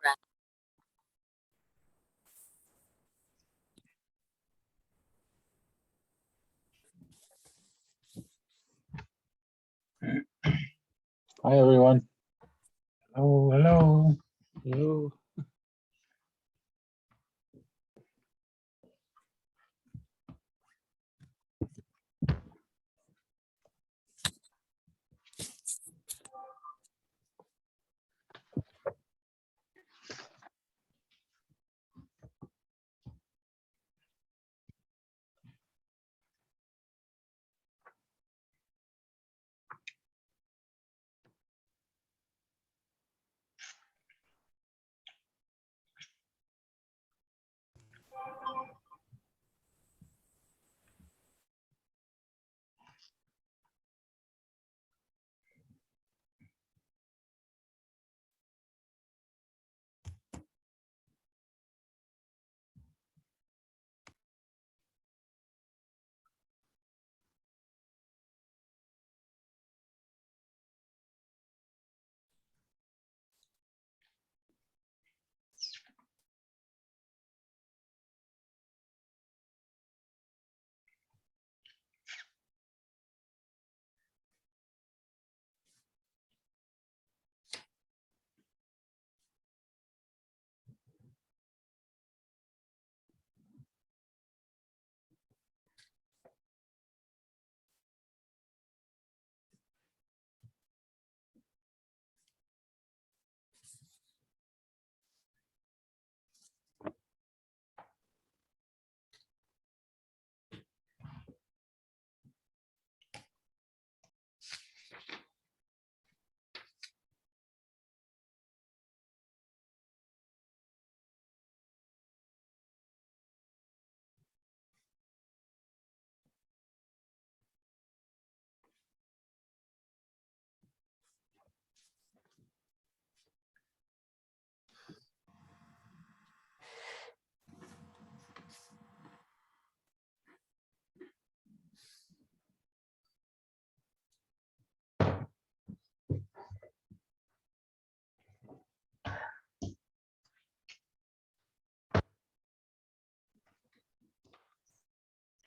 Hi, everyone. Hello, hello. Hello.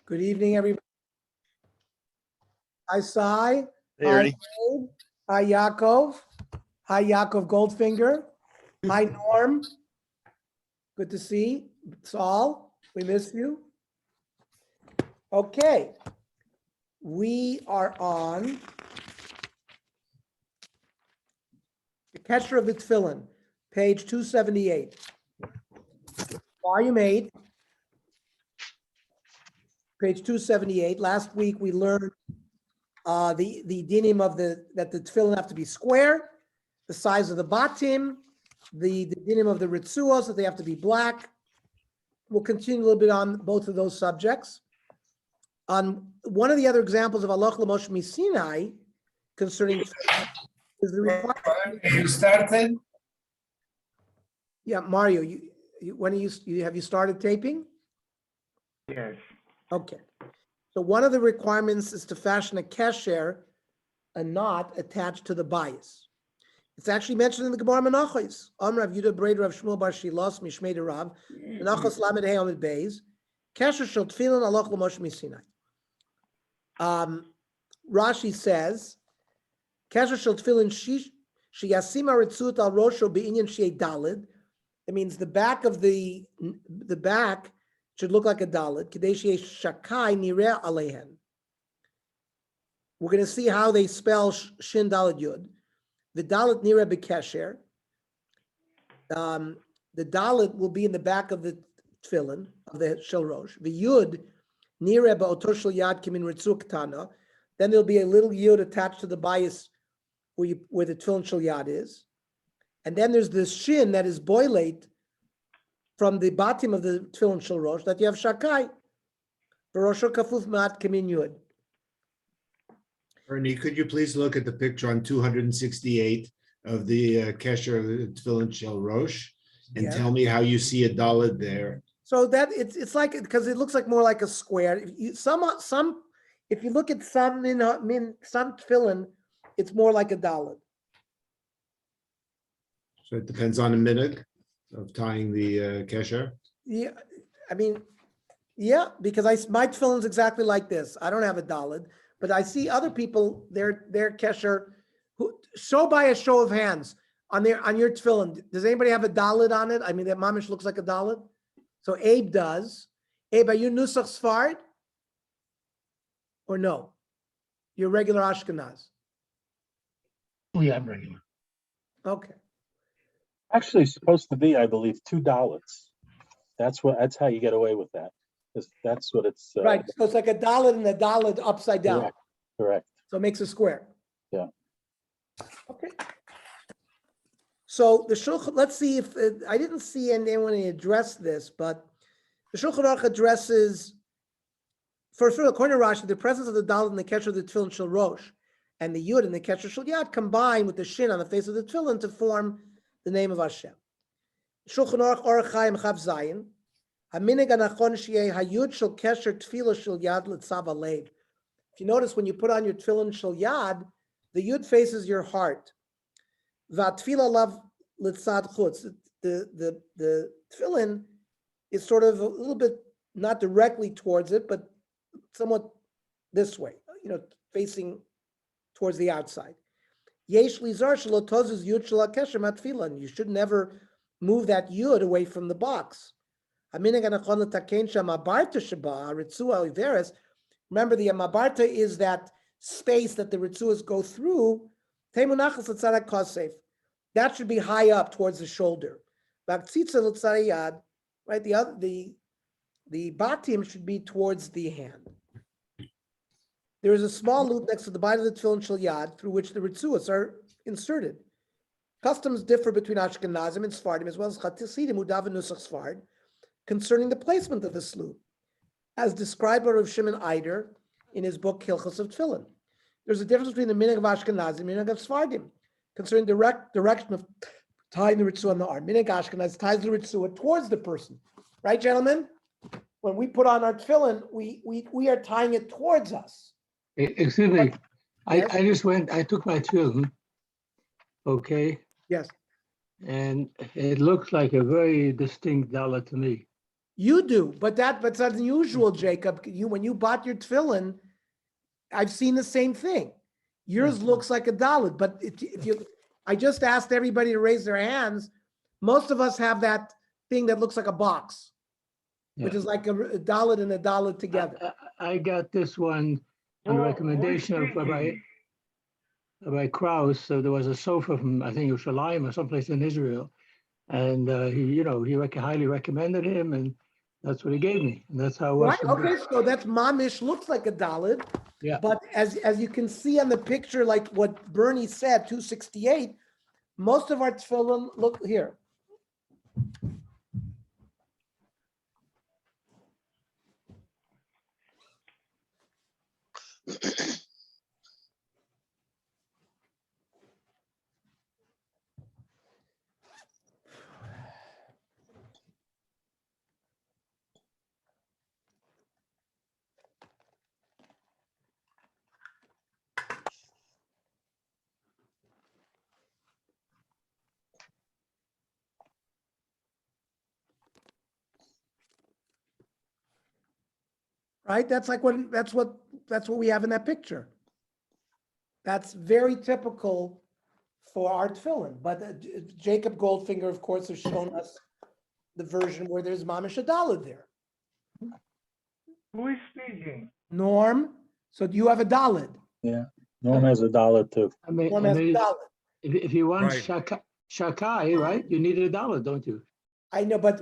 Good evening, everybody. Hi, Sai. Hey, Hi, Ernie. Wade. Hi, Yaakov. Hi, Yaakov Goldfinger. Hi, Norm. Good to see Saul. We miss you. Okay. We are on the Cashier of the Tefillin, page 278. Volume 8, page 278. Last week, we learned the dinim of that the tefillin have to be square, the size of the batim, the dinim of the ritzuos, that they have to be black. We'll continue a little bit on both of those subjects. On one of the other examples of Allah L'Moshe Sinai concerning is the requirement. You started? Yeah, Mario, when have you started taping? Yes. Okay. So one of the requirements is to fashion a cashier, a knot attached to the bias. It's actually mentioned in the Gemara Menachos. Rav Yudah Breder Rav Shmuel Bar Shilas Mishmei Rav Menachos Lamed Hey Amid Beis Cashier Shel Tefillin Allah L'Moshe Misinai. Rashi says Cashier Shel Tefillin Shiyasim Haritzut Al Rosho Be'inyan Shei Dalid. It means the back of the back should look like a Dalid. Kedei Shei Shakai Nireh Alehen. We're going to see how they spell Shin Dalid Yud. The Dalit Nira B'Kesher. The Dalit will be in the back of the tefillin, of the Shel Rosh. The Yud Nira Ba'otor Shel Yad Kimin Ritzu Ktana. Then there'll be a little Yud attached to the bias where the tefillin Shel Yad is. And then there's this Shin that is boilate from the batim of the tefillin Shel Rosh that you have Shakai. V'Rosho Kafuf Ma'at Kimin Yud. Ernie, could you please look at the picture on 268 of the Cashier of the Tefillin Shel Rosh and Yes. tell me how you see a Dalet there? So that it's like, because it looks like more like a square. If you look at some some tefillin, it's more like a dalet. So it depends on the minute. of tying the Cashier? Yeah, I mean, yeah, because my tefillin's exactly like this. I don't have a dalet, but I see other people, their kesher, who show by a show of hands on your tefillin. Does anybody have a dalet on it? I mean, that mamish looks like a dalet. So Abe does. Abe, are you nusach Sfard? Or no? You're regular Ashkenaz. Yeah, I'm regular. Okay. Actually, it's supposed to be, I believe, $2. That's how you get away with that. That's what it's. Right. So it's like a dalet and a dalet upside down. Correct. Correct. So it makes a square. Yeah. Okay. So the Shulchan, let's see if, I didn't see anyone address this, but the Shulchan Aruch addresses, first of all, according to Rashi, the presence of the dalet in the kesher of the tefillin shel rosh and the yud in the kesher shel yad combine with the shin on the face of the tefillin to form the name of Hashem. Shulchan Aruch Orach Chaim Chav Zayin, Haminig anachon sheyeh hayud shel kesher tefillah shel yad l'tzav alev. If you notice, when you put on your tefillin shel yad, the yud faces your heart. V'atfila lav l'tzad chutz. The tefillin is sort of a little bit not directly towards it, but somewhat this way, facing towards the outside. Yesh lizar shelo tozuz yud shel hakesher matfila, and you should never move that yud away from the box. Haminig anachon l'taken shamabarta sheba ritzua iveres. Remember, the amabarta is that space that the ritzuas go through. Temunachas l'tzadak kosef. That should be high up towards the shoulder. Baktzitza l'tzariyad, right? The batim should be towards the hand. There is a small loop next to the body of the tefillin shel yad through which the ritzuas are inserted. Customs differ between Ashkenazim and Sfardim, as well as Chatisidim who daven nusach Sfard, concerning the placement of this loop, as described by Rav Shimon Eider in his book Hilchos of Tefillin. There's a difference between the minhag of Ashkenazim and the minhag of Sfardim concerning direction of tying the ritzua on the arm. Minhag Ashkenaz ties the ritzua towards the person, right, gentlemen? When we put on our tefillin, we are tying it towards us. Excuse me, Yes? I took my tefillin, okay, Yes, and it looks like a very distinct dollar to me. you do, but that's unusual, Jacob. When you bought your tefillin, I've seen the same thing. Yours looks like a dalet, but I just asked everybody to raise their hands. Most of us have that thing that looks like a box, which Yeah. is like a dalet and a dalet together. I got this one on Who- recommendation who is of Rabbi speaking? Krauss. So there was a sofa from, I think, Yerushalayim or someplace in Israel. And he highly recommended him, and that's what he gave me. And that's how it was. Right, for me. okay, so that's mamish, looks like a dalet. Yeah. But as you can see on the picture, like what Bernie said, 268, most of our tefillin, look here. Right? That's what we have in that picture. That's very typical for our tefillin. But Jacob Goldfinger, of course, has shown us the version where there's mamish dalet there. Who is speaking? Norm, so do you have a dalet? Yeah. Norm has $1 too. I mean, Norm has a dalet. if you want Right. shakai, right, you need a dollar, don't you? I know, but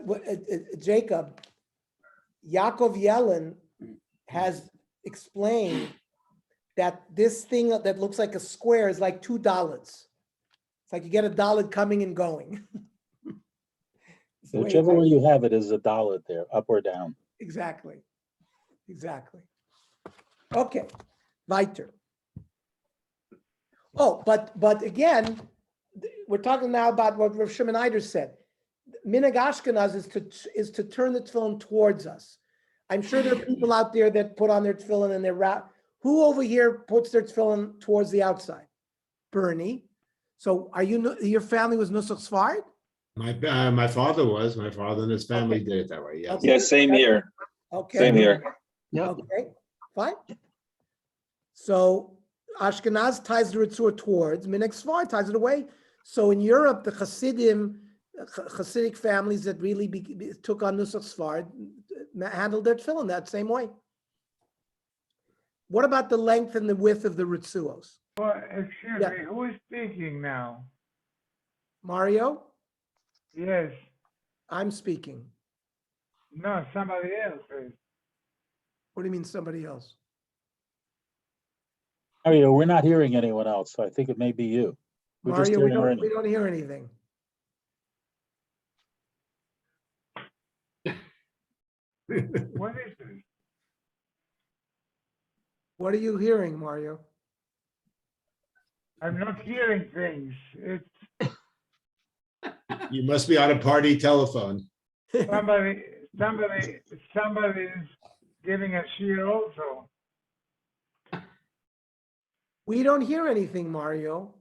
Jacob, Yaakov Yellen has explained that this thing that looks like a square is like $2. It's like you get a dalet coming and going. It's the way Whichever I- way you have it is $1 there, up or down. Exactly. Okay, weiter. Oh, but again, we're talking now about what Rav Shimon Eider said. Minhag Ashkenaz is to turn the tefillin towards us. I'm sure there are people out there that put on their tefillin and they're who over here puts their tefillin towards the outside? Bernie. So are your family was Nusach Sfard? My father was. My father and his family did it that way. Yes. Okay. Yeah, same here. Okay. Same here. Yeah, Okay, fine. So Ashkenaz ties the Ritzur towards, Minek Svar ties it away. So in Europe, the Hasidic families that really took on Nusach Svar handled their tefillin that same way. What about the length and the width of the Ritzuos? Well, excuse Yeah. me, who is speaking now? Mario, Yes, I'm speaking. no, somebody else is. What do you mean somebody else? Mario, we're not hearing anyone else, so I think it may be you. We're just Mario, we hearing don't, Ernie. hear anything. What is it? What are you hearing, Mario? I'm not hearing things. It's You must be on a party telephone. somebody's giving a shear also. We don't hear anything, Mario.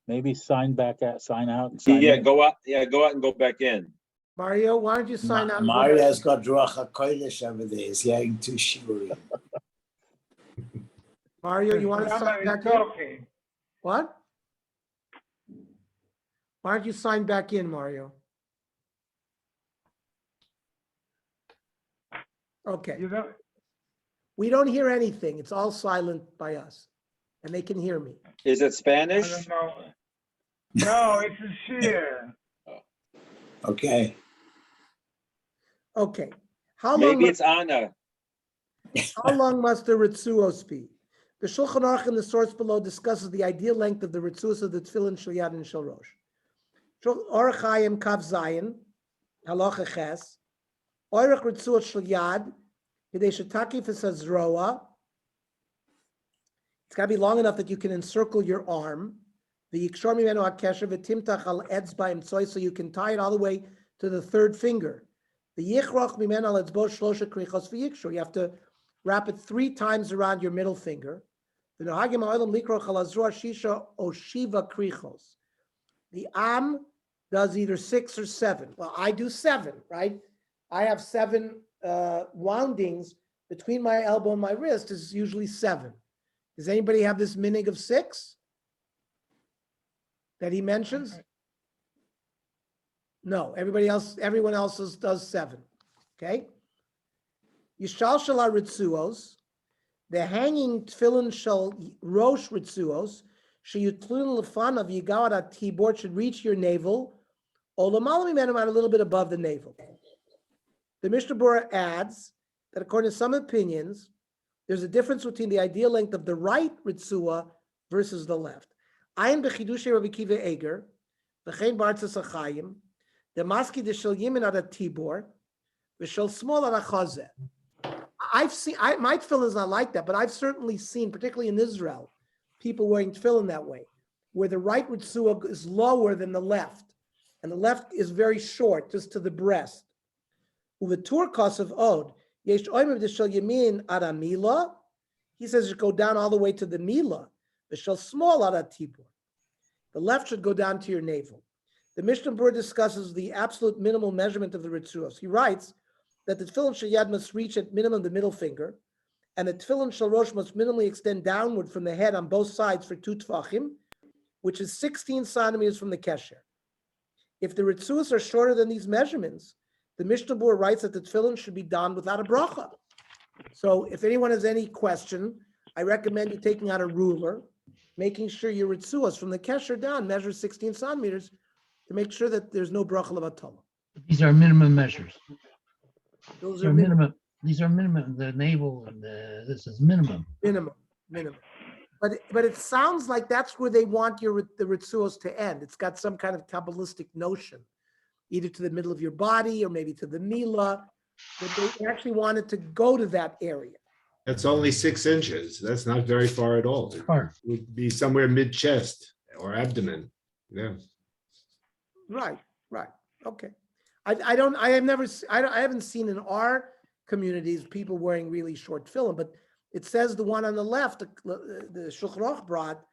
Maybe sign out and sign Yeah, in. go out. Yeah, go out and go back in. Mario, why don't you sign out? and go Mario back? has got Ruach HaKodesh over there. He's hearing to Shiurim. Mario, you want to sign Somebody's back in? talking. What? Why don't you sign back in, Mario? Okay, You don't, we don't hear anything. It's all silent by us, and they can hear me. Is it I Spanish? don't know. No, it's a shear. Okay. Okay, how long? Maybe it's Anna. How long must the Ritzuos be? The Shulchan Aruch in the source below discusses the ideal length of the Ritzuos of the Tefillin Shel Yad and Shel Rosh. Orach Chaim Kav Zayin, Halacha Ches, Orach Ritzuos Shel Yad, Kedei Shetakif Esazroa. It's got to be long enough that you can encircle your arm. The Yikshor Mimenu HaKesher V'Timtach Al Etzba Imtzoi, so you can tie it all the way to the third finger. The Yichroch Mimenu Al Etzbo Shlosha Krichos V'Yikshor. You have to wrap it 3 times around your middle finger. The Am does either 6 or 7. Well, I do 7, right? I have 7 woundings between my elbow and my wrist is usually 7. Does anybody have this minig of 6 that he mentions? No, everyone else does 7. Okay? Yishal Shala Ritzuos, the hanging tefillin shel rosh ritzuos, sheyutlun lefanav yigawad atibor, should reach your navel, or l'malam mimenu, a little bit above the navel. The Mishnah Berurah adds that according to some opinions, there's a difference between the ideal length of the right ritzua versus the left. Ayin b'chidushay Rabbi Kiva Eger, v'chein b'artzas achayim, the maski de shel yimin ad atibor, v'shel small ad achazeh. I've seen, my tefillin is not like that, but I've certainly seen, particularly in Israel, people wearing tefillin that way, where the right ritzua is lower than the left, and the left is very short, just to the breast. Uvetur kasav od, yesh oimev d'shel yamin ad amila. He says it should go down all the way to the mila, v'shel small ad atibor. The left should go down to your navel. The Mishnah Berurah discusses the absolute minimal measurement of the ritzuos. He writes that the tefillin shel yad must reach at minimum the middle finger, and the tefillin shel rosh must minimally extend downward from the head on both sides for 2 tefachim, which is 16 centimeters from the Cashier. If the ritzuos are shorter than these measurements, the Mishnah Berurah writes that the tefillin should be donned without a bracha. So if anyone has any question, I recommend you taking out a ruler, making sure your ritzuos from the Cashier down measure 16 centimeters to make sure that there's no bracha levatala. These are minimum measures. Those These are are minimum. These are minimum. The navel and this is minimum. minimum. But it sounds like that's where they want the ritzuos to end. It's got some kind of Kabbalistic notion, either to the middle of your body or maybe to the mila, that they actually wanted to go to that area. That's only 6 inches. That's not very far at all. It Far. would be somewhere mid-chest or abdomen. Yeah. Right. Okay. I haven't seen in our communities people wearing really short tefillin, but it says the one on the left, the Shulchan Aruch brought,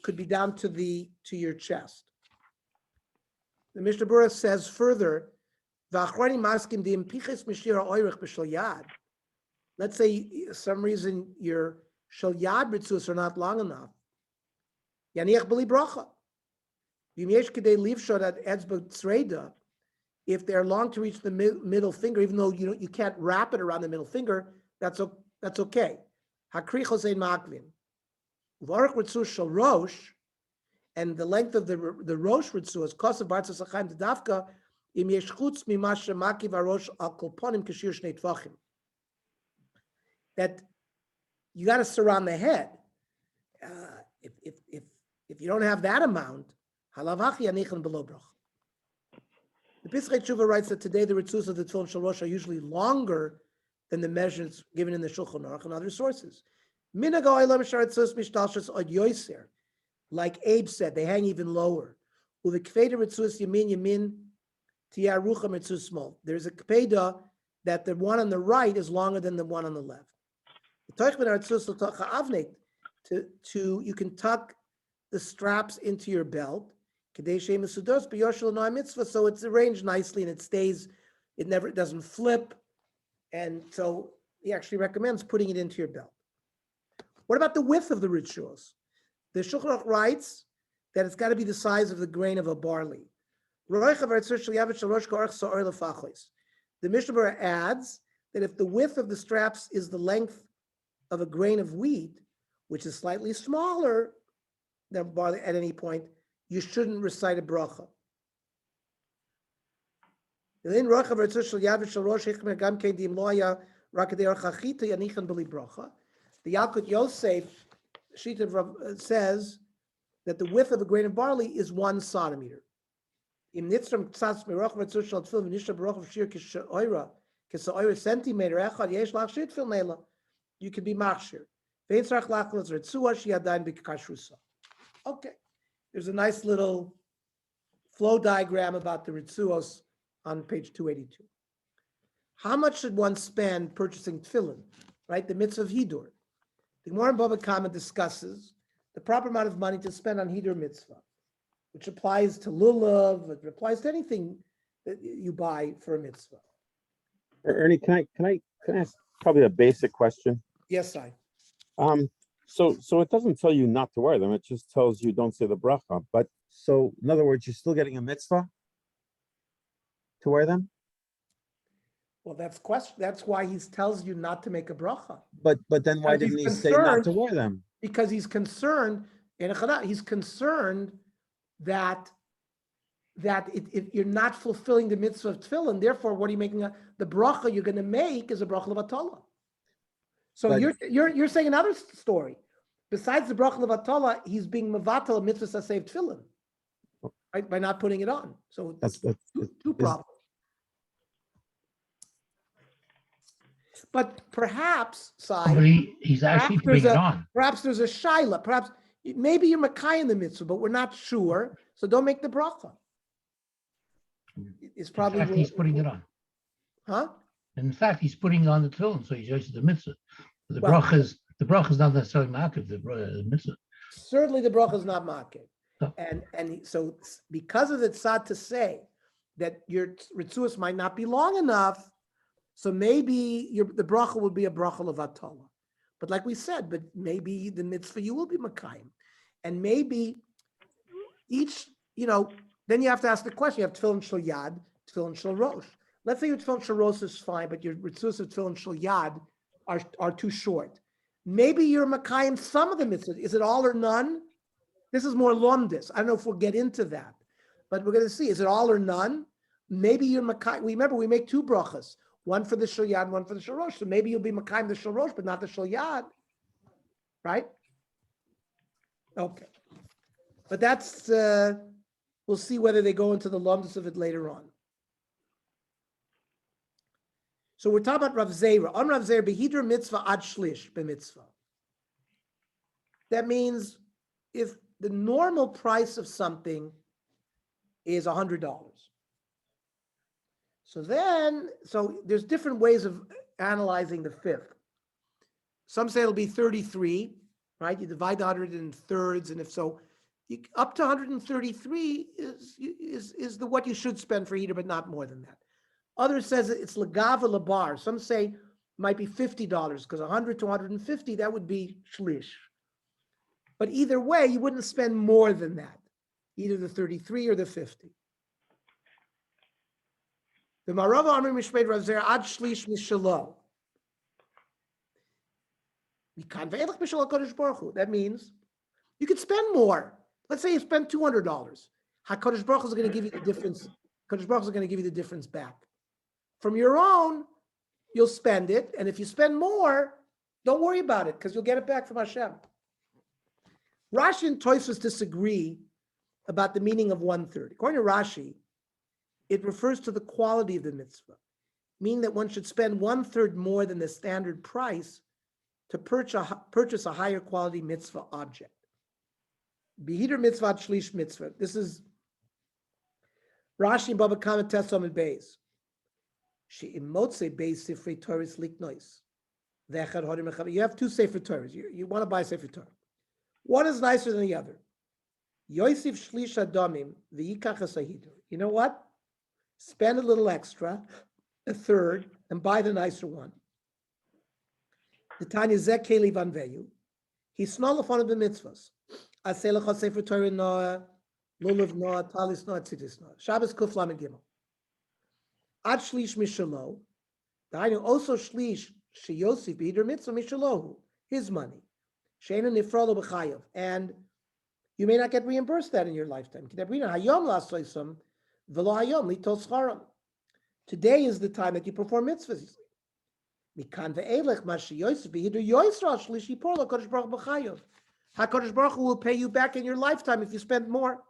could be down to your chest. The Mishnah Berurah says further, "V'achronim maskim di impiches mishira oirich b'shel yad." Let's say some reason your shel yad ritzus are not long enough. Yaniach b'li bracha. V'im yesh kedei livshot at etzba tzreida. If they're long to reach the middle finger, even though you can't wrap it around the middle finger, that's okay. Hakrichos ein makvin. Uvarach ritzus shel rosh, and the length of the rosh ritzus kosav bartzas achaim tedavka im yesh chutz mimash makiv harosh al kolponim kashir shnei tvachim. That you got to surround the head. If you don't have that amount, halavachi anichan below brach. The Pesach Tshuva writes that today the ritzus of the Tefillin Shel Rosh are usually longer than the measures given in the Shulchan Aruch and other sources. Like Abe said, they hang even lower. There's a kpeda that the one on the right is longer than the one on the left. You can tuck the straps into your belt, so it's arranged nicely and it stays, it doesn't flip. And so he actually recommends putting it into your belt. What about the width of the rituals? The Shulchan Aruch writes that it's got to be the size of the grain of a barley. The Mishnah Berurah adds that if the width of the straps is the length of a grain of wheat, which is slightly smaller than barley at any point, you shouldn't recite a bracha. The Yalkut Yosef Shita says that the width of a grain of barley is 1 centimeter. You can be machshir. Okay. There's a nice little flow diagram about the ritzuos on page 282. How much should one spend purchasing tefillin, right? The mitzvah of hidur. The Gemara in Bava Kama discusses the proper amount of money to spend on hidur mitzvah, which applies to lulav, it applies to anything that you buy for a mitzvah. Ernie, can I ask probably a basic question? Yes, I. So it doesn't tell you not to wear them. It just tells you don't say the bracha. But so in other words, you're still getting a mitzvah to wear them. Well, that's why he tells you not to make a bracha. But then why didn't he say not to wear them? Because he's concerned, he's concerned that if you're not fulfilling the mitzvah of tefillin, therefore, what are you making? The bracha you're going to make is a bracha levatala. So but you're saying another story. Besides the bracha levatala, he's being mevatel mitzvah saseh tefillin, right? By not putting it on. So that's two problems. But perhaps, he's actually putting it on. Perhaps there's a shaila. Perhaps maybe you're makai in the mitzvah, but we're not sure. So don't make the bracha. It's probably in fact, he's putting it on. Huh? In fact, he's putting it on the tefillin, so he's used the mitzvah. The bracha is not necessarily makiv the mitzvah. Certainly, the bracha is not makiv, No. and so because of the tzad to say that your ritzuos might not be long enough. So maybe the bracha would be a bracha levatala. But like we said, but maybe the mitzvah you will be makayim. And maybe each, then you have to ask the question, you have tefillin shel yad, tefillin shel rosh. Let's say your tefillin shel rosh is fine, but your ritzus of tefillin shel yad are too short. Maybe you're makayim some of the mitzvahs. Is it all or none? This is more lomdis. I don't know if we'll get into that, but we're going to see, is it all or none? Maybe you're makayim. Remember, we make 2 brachas. One for the shel yad, one for the shel rosh. So maybe you'll be makayim the shel rosh, but not the shel yad, right? Okay, but that's we'll see whether they go into the lumdus of it later on. So we're talking about Rav Zera. On Rav Zera, behidra mitzvah ad shlish b'mitzvah. That means if the normal price of something is $100. So there's different ways of analyzing the fifth. Some say it'll be 33, right? You divide the 100 in thirds, and if so, Up to 133 is the what you should spend for heater, but not more than that. Others says it's legava labar. Some say it might be $50 because 100 to 150 that would be shlish. But either way, you wouldn't spend more than that, either the 33 or the 50. The Marava Amri Mishmeid Rav Zer ad shlish mishalo. That means you could spend more. Let's say you spend $200. HaKadosh Baruch Hu is going to give you the difference. Kadosh Baruch Hu is going to give you the difference back. From your own, you'll spend it. And if you spend more, don't worry about it because you'll get it back from Hashem. Rashi and Tosfos disagree about the meaning of 1/3. According to Rashi, it refers to the quality of the mitzvah, meaning that one should spend 1/3 more than the standard price to purchase a higher quality mitzvah object. Behiter mitzvah shlish mitzvah. This is Rashi Baba Kama Tesom and Beis. She imotze Beis Sifrei Torahs liknois. You have two Sefer Torahs. You want to buy Sefer Torah. One is nicer than the other. Yosef shlish adamim v'yikach hasahidur. You know what? Spend a little extra, a third, and buy the nicer one. The Tanya Zek Keli Van Veyu. He snarled upon the mitzvahs. Aselacha Sefer Torah Noah, Lulav Noah, Talis Noah, Tzitzis Noah. Shabbos Kuf Lamed Gimel. Ad Shlish Mishalo. Dainu also Shlish Sheyosif B'Hider Mitzvah Mishalohu. His money. Sheina Nifralo B'Chayav. And you may not get reimbursed that in your lifetime. Today is the time that you perform mitzvahs. HaKadosh Baruch Hu will pay you back in your lifetime if you spend more.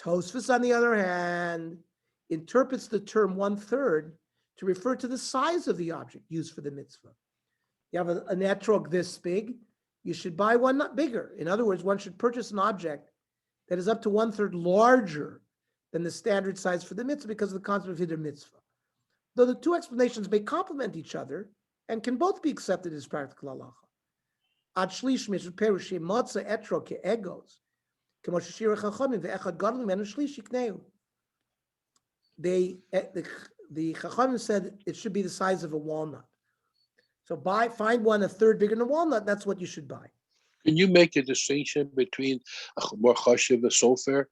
Tosfos, on the other hand, interprets the term 1/3 to refer to the size of the object used for the mitzvah. You have an etrog this big, you should buy one not bigger. In other words, one should purchase an object that is up to 1/3 larger than the standard size for the mitzvah because of the concept of hider mitzvah. Though the two explanations may complement each other and can both be accepted as practical halacha. Ad shlish mitzvah perush motza etro ke'egos, kemo sheshir chachamim ve'echad gadol menu shlish yikneu. The chachamim said it should be the size of a walnut. So find one 1/3 bigger than a walnut. That's what you should buy. Can you make a distinction between a more chashiv and sofer?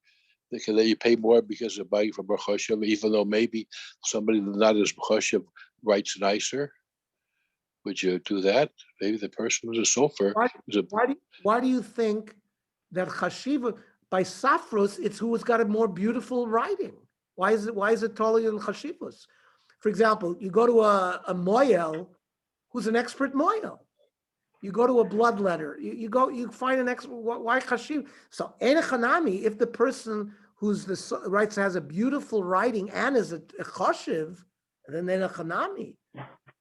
They can let you pay more because they're buying from chashiv, even though maybe somebody not as chashiv writes nicer. Would you do that? Maybe the person who's a sofer. Why do you think that chashiva by safros it's who has got a more beautiful writing? Why is it taller than chashivos? For example, you go to a moyel who's an expert moyel. You go to a bloodletter. You find an expert. Why chashiv? So ein chanami, if the person who's writes has a beautiful writing and is a chashiv, then a chanami.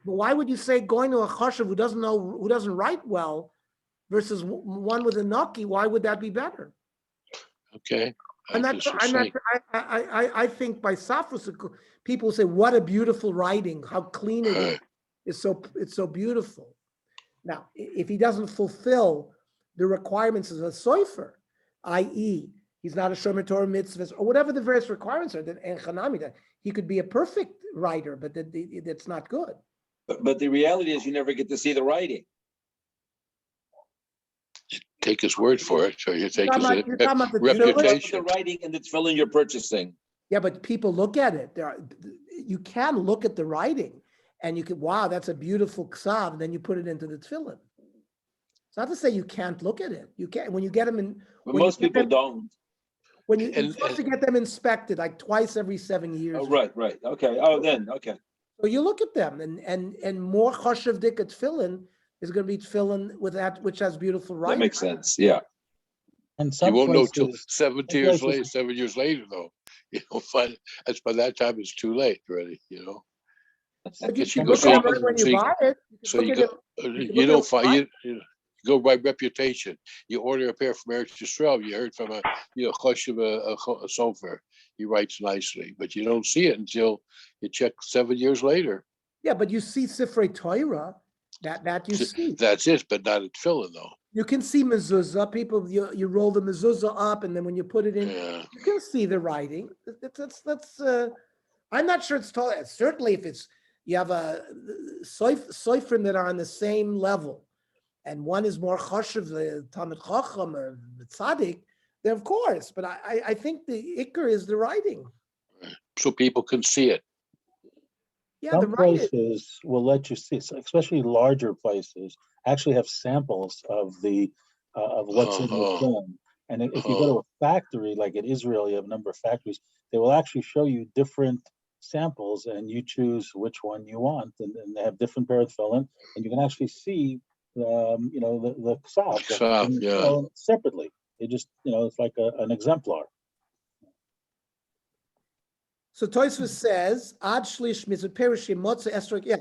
But why would you say going to a chashiv who doesn't write well versus one with a naki? Why would that be better? Okay. I think by safros people say, "What a beautiful writing! How clean it is! It's so beautiful." Now, if he doesn't fulfill the requirements as a sofer, i.e., he's not a shomer Torah mitzvahs or whatever the various requirements are, and chanami, he could be a perfect writer, but that's not good. But the reality is, you never get to see the writing. Take his word for it. So you take his The reputation. writing and the tefillin you're purchasing. Yeah, but people look at it. You can look at the writing, and you can, wow, that's a beautiful ksav. And then you put it into the tefillin. It's not to say you can't look at it. You can when you get them in. But most people don't. When you're supposed to get them inspected like twice every 7 years. Oh, right. Okay. Oh, then okay. So you look at them, and more choshev dik tefillin is going to be tefillin with that which has beautiful writing. That makes sense. Yeah. And You some won't know places, till 7 years later, though. You'll find that's by that time it's too late, really. But you Guess can go look at see- it when you see- buy it. So you look go, at it- you look don't at find you go by reputation. You order a pair from Eretz Yisrael. You heard from a choshev a sofer. He writes nicely, but you don't see it until you check 7 years later. Yeah, but you see Sifrei Torah, That you see. That's it, but not a tefillin though. You can see mezuzah. People, you roll the mezuzah up, and then when you put it in, Yeah. you can see the writing. That's I'm not sure it's tall. Certainly, if it's you have a soifrim that are on the same level, and one is more choshev, the Talmud Chacham or the Tzaddik, then of course. But I think the ikar is the writing. So people can see it. Yeah, the Some writing. places will let you see, especially larger places, actually have samples of what's in the Uh-huh. film. And if you go to a factory, like in Israel, you have a number of factories, they will actually show you different samples and you choose which one you want. And they have different tefillin, and you can actually see, the ksav Ksav, in the yeah. tefillin separately. They just, it's like an exemplar. So Tosfos says, Ad shlish mitzvah perishim motza esrog. Yeah,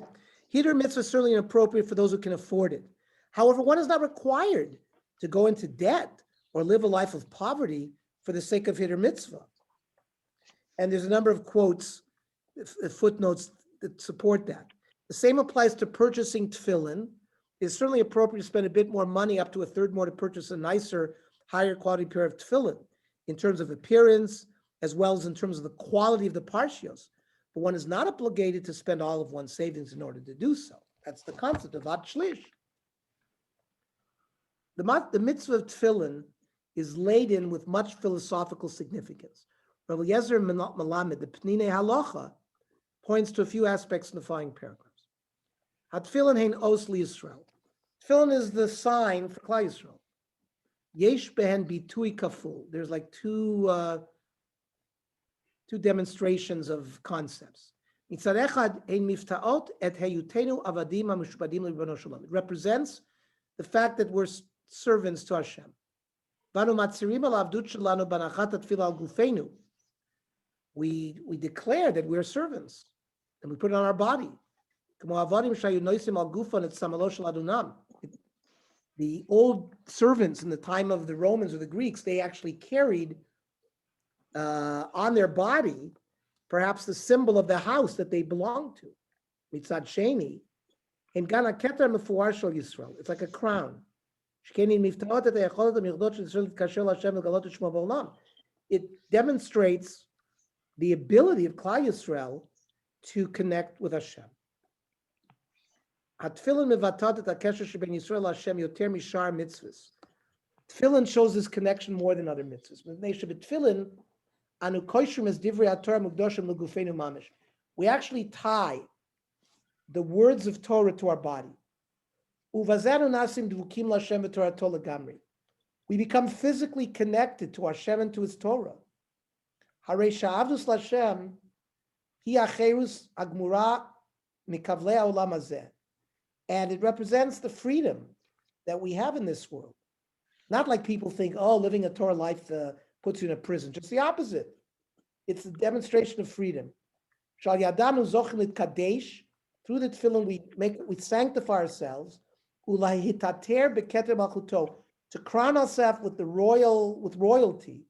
heater mitzvah is certainly inappropriate for those who can afford it. However, one is not required to go into debt or live a life of poverty for the sake of heater mitzvah. And there's a number of quotes, footnotes that support that. The same applies to purchasing tefillin. It's certainly appropriate to spend a bit more money, up to a third more, to purchase a nicer, higher quality pair of tefillin in terms of appearance, as well as in terms of the quality of the parshios. But one is not obligated to spend all of one's savings in order to do so. That's the concept of ad shlish. The mitzvah of tefillin is laden with much philosophical significance. Rav Eliezer Melamed, the Pnine Halacha, points to a few aspects in the following paragraphs. Tefillin hein os li Yisrael. Tefillin is the sign for Klal Yisrael. Yesh behen bitui kaful. There's like two demonstrations of concepts. It represents the fact that we're servants to Hashem. We declare that we're servants, and we put it on our body. The old servants in the time of the Romans or the Greeks, they actually carried on their body perhaps the symbol of the house that they belonged to. Mitzad Sheni, in Gana Keter Mefuar Shel Yisrael. It's like a crown. It demonstrates the ability of Klal Yisrael to connect with Hashem. Tefillin shows this connection more than other mitzvahs. We actually tie the words of Torah to our body. We become physically connected to Hashem and to His Torah. And it represents the freedom that we have in this world. Not like people think, oh, living a Torah life puts you in a prison. Just the opposite. It's a demonstration of freedom. Through the tefillin, we sanctify ourselves to crown ourselves with royalty,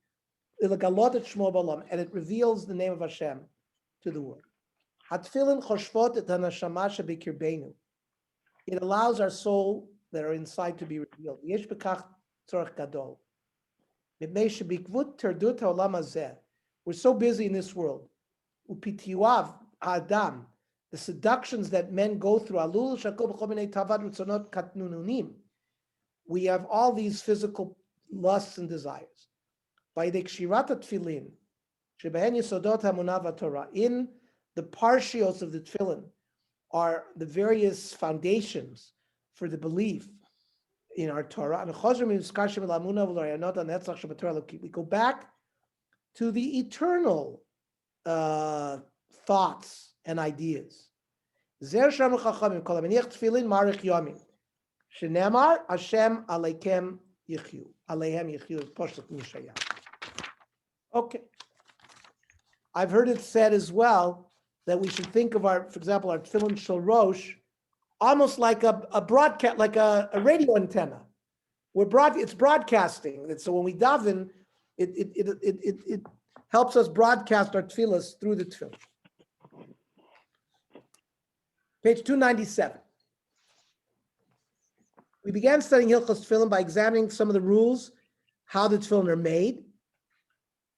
and it reveals the name of Hashem to the world. It allows our soul that are inside to be revealed. We're so busy in this world. The seductions that men go through. We have all these physical lusts and desires. In the parshios of the tefillin are the various foundations for the belief in our Torah. We go back to the eternal thoughts and ideas. Shenemar Hashem Aleihem Yichyu. Okay. I've heard it said as well that we should think of for example, our tefillin shel rosh, almost like a broadcast, like a radio antenna. It's broadcasting. And so when we daven, it helps us broadcast our tefillas through the tefillin. Page 297. We began studying Hilchos Tefillin by examining some of the rules, how the tefillin are made,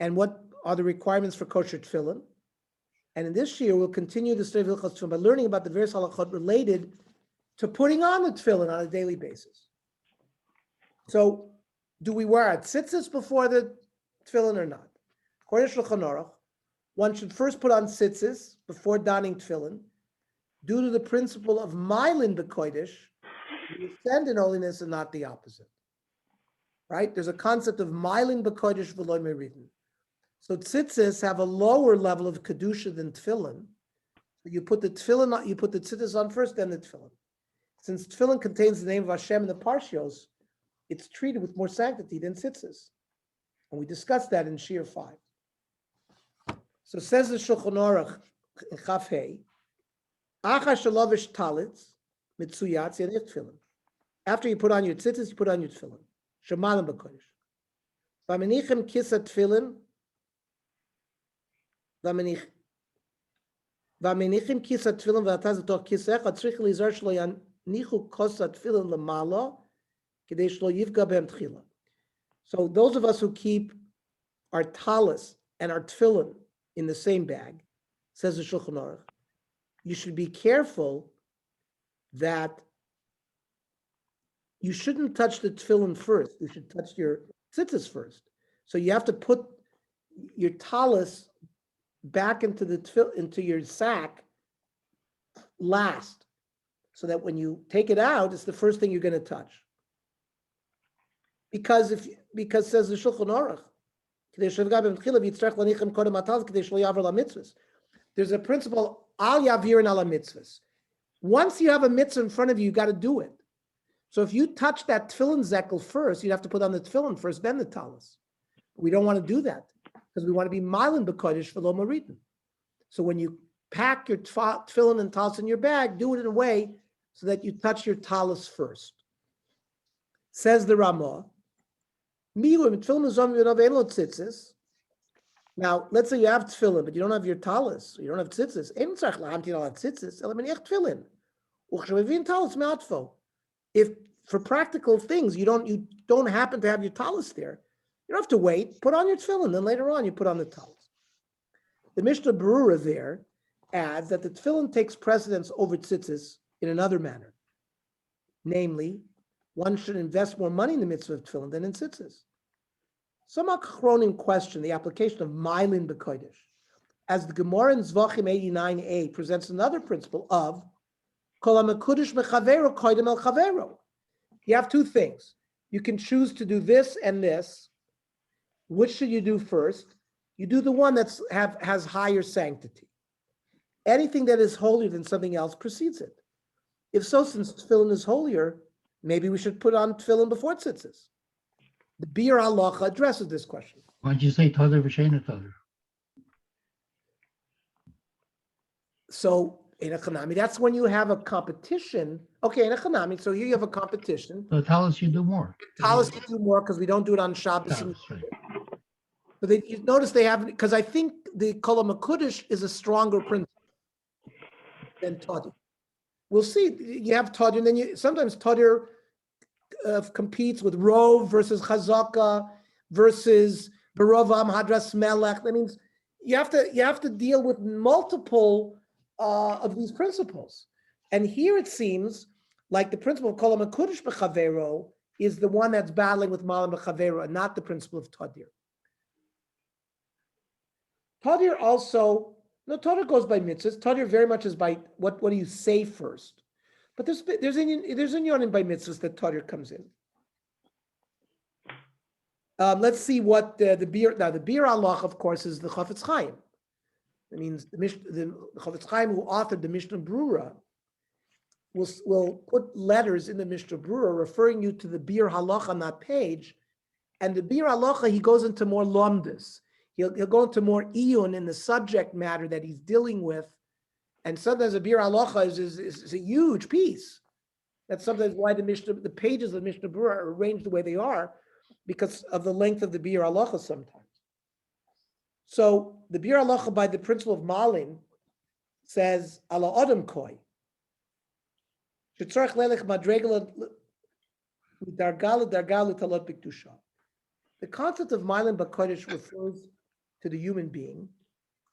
and what are the requirements for kosher tefillin. And in this year, we'll continue the study of Hilchos Tefillin by learning about the various halachot related to putting on the tefillin on a daily basis. So, do we wear a tzitzis before the tefillin or not? According to Shulchan Aruch, one should first put on tzitzis before donning tefillin, due to the principle of mylin b'kodesh, you ascend in holiness and not the opposite. Right? There's a concept of mylin b'kodesh v'lo meridin. So tzitzis have a lower level of kedusha than tefillin. You put the tefillin on, you put the tzitzis on first, then the tefillin. Since tefillin contains the name of Hashem in the parshios, it's treated with more sanctity than tzitzis. And we discussed that in Shir 5. So says the Shulchan Aruch in Chaf Hei, Acha shalovish talitz mitzuyatz yanich tefillin. After you put on your tzitzis, you put on your tefillin. Shemalim b'kodesh. V'amenichem kisa tefillin. V'amenichem kisa tefillin v'ataz v'toch kisech atzrich lizar shlo yanichu kosa tefillin lemala k'dei shlo yivga b'hem tchila. So those of us who keep our talis and our tefillin in the same bag, says the Shulchan Aruch, you should be careful that you shouldn't touch the tefillin first. You should touch your tzitzis first. So you have to put your talis back into the into your sack last, so that when you take it out, it's the first thing you're going to touch. Because says the Shulchan Aruch, there's a principle, al yavirin ala mitzvahs. Once you have a mitzvah in front of you, you got to do it. So if you touch that tefillin zekel first, you'd have to put on the tefillin first, then the talis. We don't want to do that because we want to be mylin b'kodesh v'lo maritin. So when you pack your tefillin and talis in your bag, do it in a way so that you touch your talis first. Says the Ramah, now, let's say you have tefillin, but you don't have your talis, you don't have tzitzis. If for practical things you don't happen to have your talis there, you don't have to wait. Put on your tefillin, then later on you put on the talis. The Mishnah Berurah there adds that the tefillin takes precedence over tzitzis in another manner. Namely, one should invest more money in the mitzvah of tefillin than in tzitzis. Some achronim question the application of mylin b'kodesh, as the Gemara in Zvachim 89a presents another principle of kol ha'mekudesh mechavero koidem el chavero. You have two things. You can choose to do this and this. Which should you do first? You do the one that has higher sanctity. Anything that is holier than something else precedes it. If so, since tefillin is holier, maybe we should put on tefillin before tzitzis. The Bir Halacha addresses this question. Why'd you say Tadar v'Sheina Tadar? So in a Chanami, that's when you have a competition. Okay, in a Chanami, so here you have a competition. So talis you do more. Talis you do more because we don't do it on Shabbos. Talis, right. But you notice they have, because I think the Kol HaMekudesh is a stronger principle than Tadir. We'll see. You have Tadir, and then sometimes Tadir competes with Rov versus Chazaka versus Barovam Hadras Melech. That means you have to deal with multiple of these principles. And here it seems like the principle of Kol HaMekudesh B'Chavero is the one that's battling with Malam B'Chavero and not the principle of Tadir. Tadir also, no, Tadir goes by mitzvahs. Tadir very much is by what do you say first. But there's inyanim by mitzvahs that Tadir comes in. Let's see what the Bir Allah, of course, is the Chafetz Chaim. That means the Chafetz Chaim, who authored the Mishnah Berurah, will put letters in the Mishnah Berurah referring you to the Bir Halacha on that page. And the Bir Halacha, he goes into more lomdus. He'll go into more iyun in the subject matter that he's dealing with. And sometimes a Bir Halacha is a huge piece. That's sometimes why the pages of the Mishnah Berurah are arranged the way they are, because of the length of the Bir Halacha sometimes. So the Bir Halacha by the principle of Malin says, Ala Adam Koi. The concept of Milan Bakodesh refers to the human being.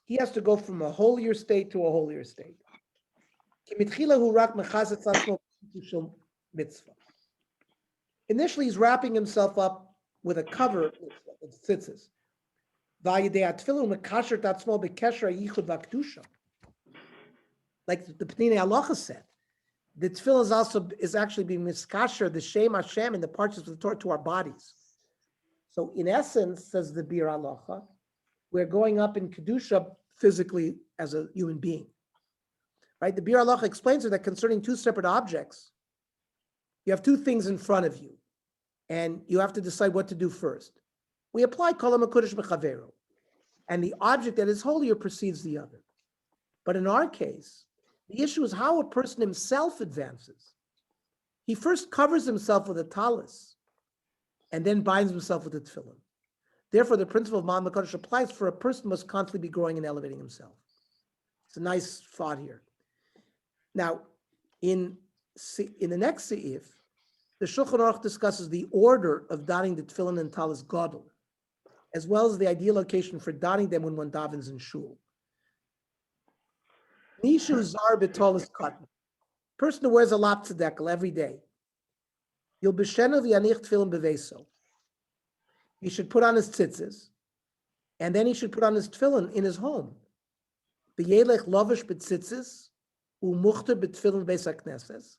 He has to go from a holier state to a holier state. Initially, he's wrapping himself up with a cover of tzitzis. Like the Pnei Halacha said, the tefillah is actually being miskasher, the Shem Hashem, in the parts of the Torah to our bodies. So in essence, says the Bir Halacha, we're going up in Kedusha physically as a human being. Right? The Bir Halacha explains that concerning two separate objects, you have two things in front of you, and you have to decide what to do first. We apply Kol HaMakodesh B'Chaveru, and the object that is holier precedes the other. But in our case, the issue is how a person himself advances. He first covers himself with a talis, and then binds himself with a tefillin. Therefore, the principle of Ma'am HaKadosh applies for a person must constantly be growing and elevating himself. It's a nice thought here. Now, in the next seif, the Shulchan Aruch discusses the order of donning the tefillin and talis gadol, as well as the ideal location for donning them when one davens in shul. Nishu zar b'tolis cotton. Person who wears a lap tzedekah every day. You'll b'shenu v'yanich tefillin beveso. He should put on his tzitzis, and then he should put on his tefillin in his home. B'yelech lovish b'tzitzis u'muchter b'tefillin beis hakneses.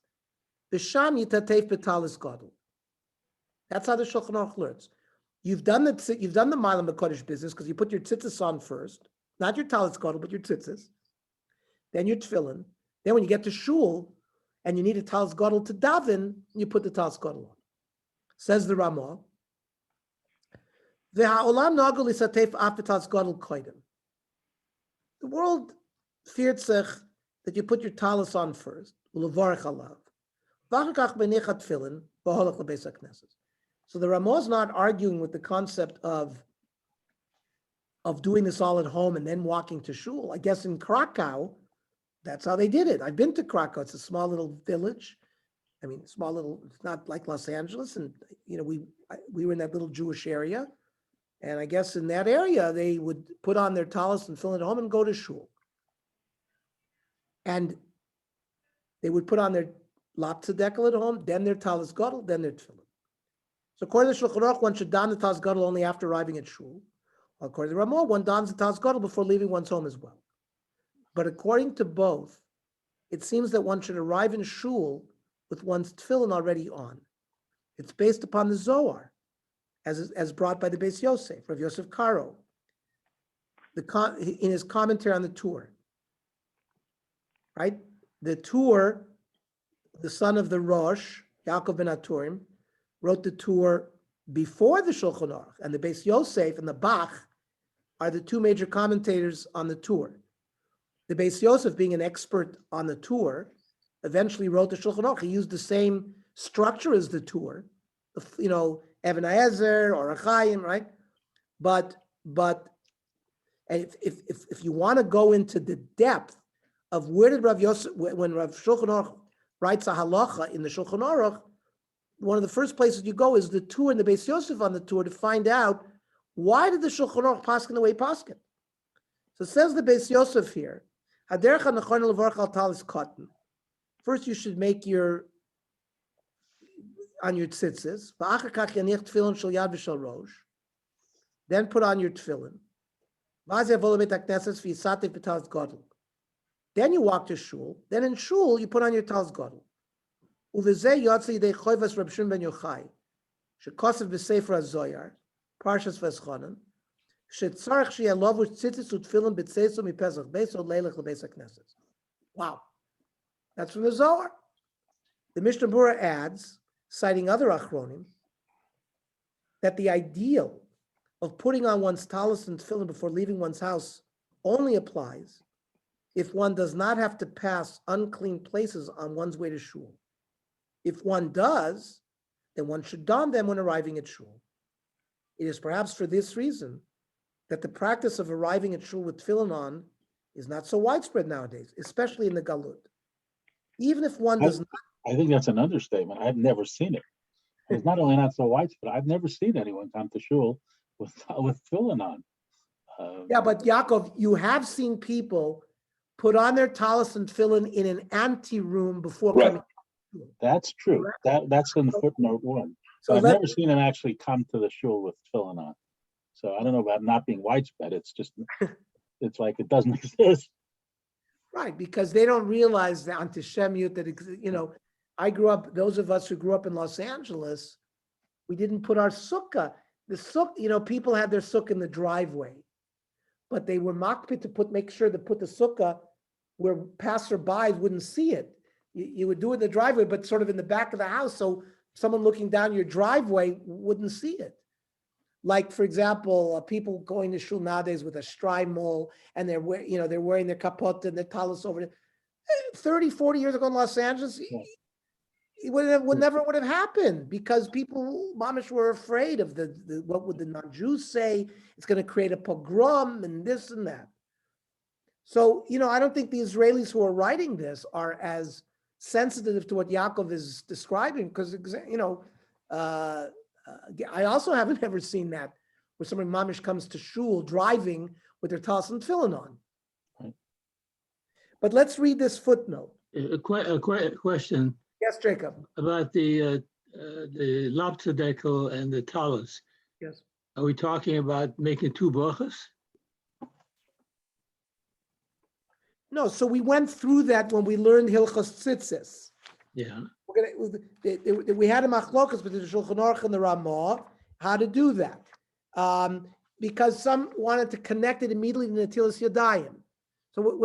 B'sham yitatef b'talis gadol. That's how the Shulchan Aruch learns. You've done the Milam B'Kodesh business because you put your tzitzis on first, not your talis gadol, but your tzitzis. Then your tefillin. Then when you get to shul and you need a talis gadol to daven, you put the talis gadol on. Says the Ramah. The world feared sich that you put your talis on first. So the Ramah is not arguing with the concept of doing this all at home and then walking to shul. I guess in Krakow, that's how they did it. I've been to Krakow. It's a small little village. I mean, it's not like Los Angeles. And, we were in that little Jewish area. And I guess in that area, they would put on their talis and fill it at home and go to shul. And they would put on their lap tzedekah at home, then their talis gadol, then their tefillin. So according to Shulchan Aruch, one should don the talis gadol only after arriving at shul. According to Ramah, one dons the talis gadol before leaving one's home as well. But according to both, it seems that one should arrive in shul with one's tefillin already on. It's based upon the Zohar, as brought by the Beis Yosef, Rav Yosef Karo, in his commentary on the Tur. Right? The Tur, the son of the Rosh, Yaakov ben Aturim, wrote the Tur before the Shulchan Aruch, and the Beis Yosef and the Bach are the two major commentators on the Tur. The Beis Yosef, being an expert on the Tur, eventually wrote the Shulchan Aruch. He used the same structure as the Tur, Even Haezer or Achayim, right? But if you want to go into the depth of where did Rav Yosef, when Rav Shulchan Aruch writes a halacha in the Shulchan Aruch, one of the first places you go is the Tur and the Beis Yosef on the Tur to find out why did the Shulchan Aruch paskin the way paskin. So it says the Beis Yosef here, first you should make on your tzitzis, then put on your tefillin. Then you walk to shul. Then in shul you put on your talis gadol. Shekosev b'sefer hazoyar, Parshas Veschanan, shetzarich sheyeh lavush tzitzis utefillin b'tzeiso mipesach beis od leilech lebeis hakneses. Wow, that's from the Zohar. The Mishnah Berurah adds, citing other achronim, that the ideal of putting on one's talis and tefillin before leaving one's house only applies if one does not have to pass unclean places on one's way to shul. If one does, then one should don them when arriving at shul. It is perhaps for this reason that the practice of arriving at shul with tefillin on is not so widespread nowadays, especially in the Galut. Even if one does not. I think that's an understatement. I've never seen it. It's not only not so widespread, I've never seen anyone come to shul with tefillin on. Yeah, but Yaakov, you have seen people put on their talis and tefillin in an ante room before Right. coming. That's true. That's in footnote 1. So So I've let- never seen them actually come to the shul with tefillin on. So I don't know about not being widespread. It's just, it's like it doesn't exist. Right, because they don't realize the antisemiut that, I grew up, those of us who grew up in Los Angeles, we didn't put our sukkah. The sukkah, people had their sukkah in the driveway, but they were makpid to make sure to put the sukkah where passerbys wouldn't see it. You would do it in the driveway, but sort of in the back of the house, so someone looking down your driveway wouldn't see it. Like, for example, people going to shul nowadays with a shtreimel, and they're wearing their kapot and their talis over it. 30, 40 years ago in Los Angeles, it never would have happened because people, mamish, were afraid of what would the non-Jews say? It's going to create a pogrom and this and that. So, I don't think the Israelis who are writing this are as sensitive to what Yaakov is describing because, I also haven't ever seen that where somebody mamish comes to shul driving with their talis and tefillin on. Right. But let's read this footnote. A question Yes, Jacob. about the lapsedekel and the talis. Yes. Are we talking about making 2 brachas? No, so we went through that when we learned Hilchos Tzitzis. Yeah. We had a machlokas between the Shulchan Aruch and the Ramah, how to do that. Because some wanted to connect it immediately to Netilas Yadayim. So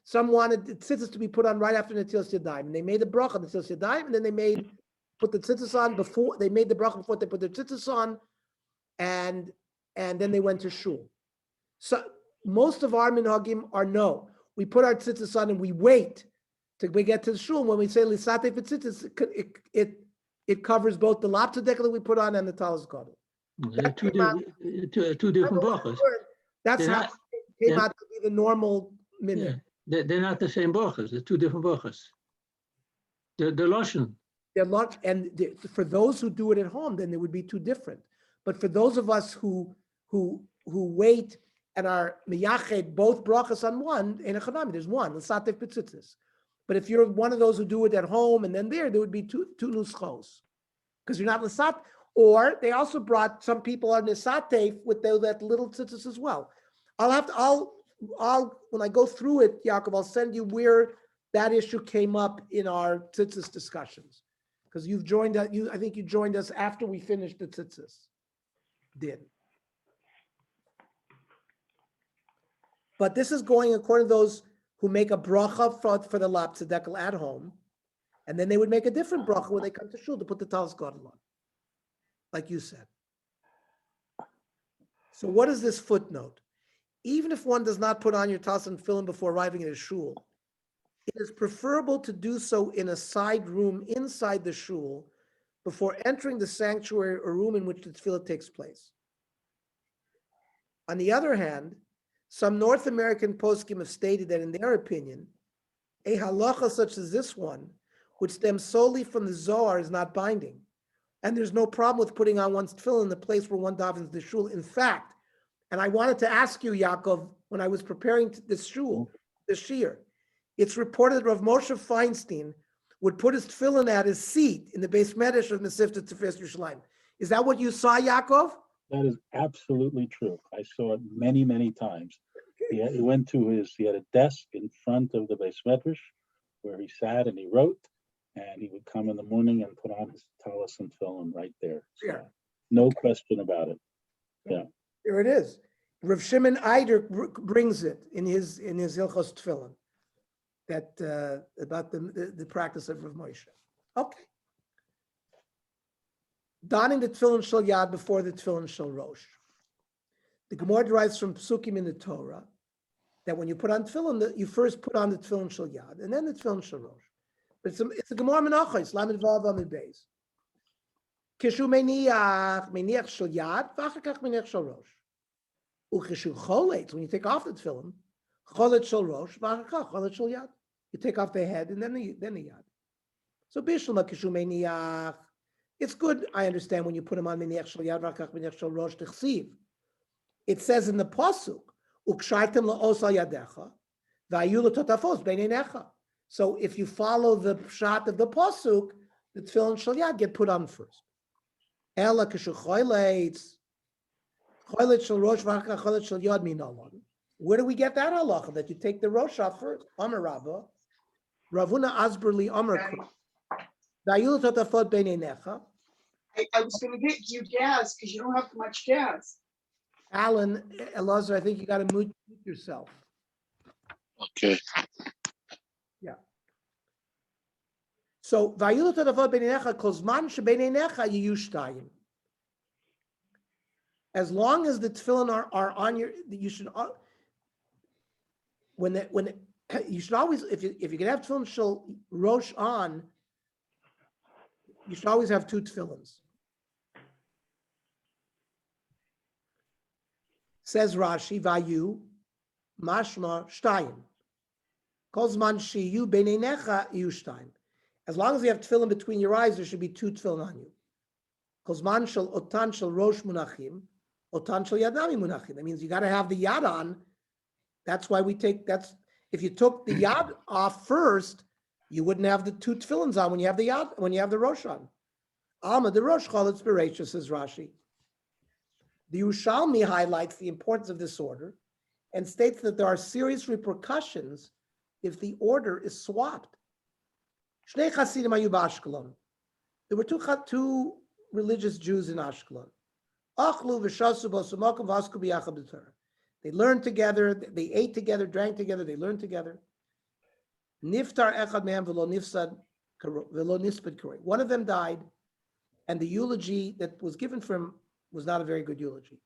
some wanted the tzitzis to be put on right after Netilas Yadayim. And they made the bracha on Netilas Yadayim, and then they put the tzitzis on before, they made the bracha before they put their tzitzis on, and then they went to shul. So most of our minhagim are no. We put our tzitzis on and we wait till we get to the shul. When we say lisate v'tzitzis, it covers both the laptadek that we put on and the talis gadol. They're two different brachas. That's They're how not- it came they're- out to be the normal Yeah. minute. They're not the same brachas. They're 2 different brachas. The Lashon. They're not, and for those who do it at home, then they would be 2 different. But for those of us who wait and are miyached both brachas on one, in a chanami, there's one, l'satev b'tzitzis. But if you're one of those who do it at home and then there would be two nuschos. Because you're not l'sat, or they also brought, some people are nisatef with that little tzitzis as well. I'll when I go through it, Yaakov, I'll send you where that issue came up in our tzitzis discussions. Because you've joined us, I think you joined us after we finished the tzitzis. Did. But this is going according to those who make a bracha for the lap tzedekah at home, and then they would make a different bracha when they come to shul to put the talis gadol on, like you said. So what is this footnote? Even if one does not put on your talis and tefillin before arriving at a shul, it is preferable to do so in a side room inside the shul before entering the sanctuary or room in which the tefillah takes place. On the other hand, some North American poskim have stated that in their opinion, a halacha such as this one, which stems solely from the Zohar, is not binding. And there's no problem with putting on one's tefillin in the place where one davens the shul. In fact, and I wanted to ask you, Yaakov, when I was preparing this shul, this shiur, it's reported that Rav Moshe Feinstein would put his tefillin at his seat in the Beis Medrash of Mesivta Tzefes Yerushalayim. Is that what you saw, Yaakov? That is absolutely true. I saw it many, many times. He had a desk in front of the Beis Medrash where he sat and he wrote, and he would come in the morning and put on his talis and tefillin right there. So, Yeah. no question about it. Yeah. There it is. Rav Shimon Eider brings it in his Hilchos Tefillin, that about the practice of Rav Moshe. Okay. Donning the tefillin shel yad before the tefillin shel rosh. The Gemara derives from Psukim in the Torah that when you put on tefillin, you first put on the tefillin shel yad and then the tefillin shel rosh. But it's a Gemara menachos, lamed vav amid beis. Kishu meniach shel yad, v'achar kach meniach shel rosh. Ukishu cholet, when you take off the tefillin, cholet shel rosh, v'achar kach cholet shel yad. You take off the head and then the yad. So bishul kishu meniach. It's good, I understand, when you put them on Miniach Shel Yad V'Achach Miniach Shel Rosh T'chsiv. It says in the pasuk, "Ukshartem la'os al yadecha, v'ayu l'totafos b'nei necha." So if you follow the shot of the pasuk, the tefillin shel yad get put on first. Ela kashu choyletz shel rosh v'achach choyletz shel yad minalon. Where do we get that halacha that you take the rosh off first? Amar Rabba, Ravuna Asberli Amar Kru. V'ayu l'totafos b'nei necha. I was gonna get you gas because you don't have much gas. Alan, Elazar, I think you got to mute yourself. Okay. So, Vayulu Tadavot Beinecha Kozman Shebeinecha Yiyushtayim. As long as the tefillin are on your, you should you should always, if you can have tefillin shel rosh on, you should always have 2 tefillins. Says Rashi, Vayu Mashma Shtayim. Kozman Shiyu Beinecha Yiyushtayim. As long as you have tefillin between your eyes, there should be 2 tefillin on you. Kozman shel otan shel rosh munachim, otan shel yadami munachim. That means you got to have the yad on. That's why we take, if you took the yad off first, you wouldn't have the 2 tefillins on when you have the yad, when you have the rosh on. Alma the rosh chaletz bereisha, says Rashi. The Yerushalmi highlights the importance of this order and states that there are serious repercussions if the order is swapped. There were two religious Jews in Ashkelon. They learned together, they ate together, drank together, they learned together. One of them died, and the eulogy that was given for him was not a very good eulogy.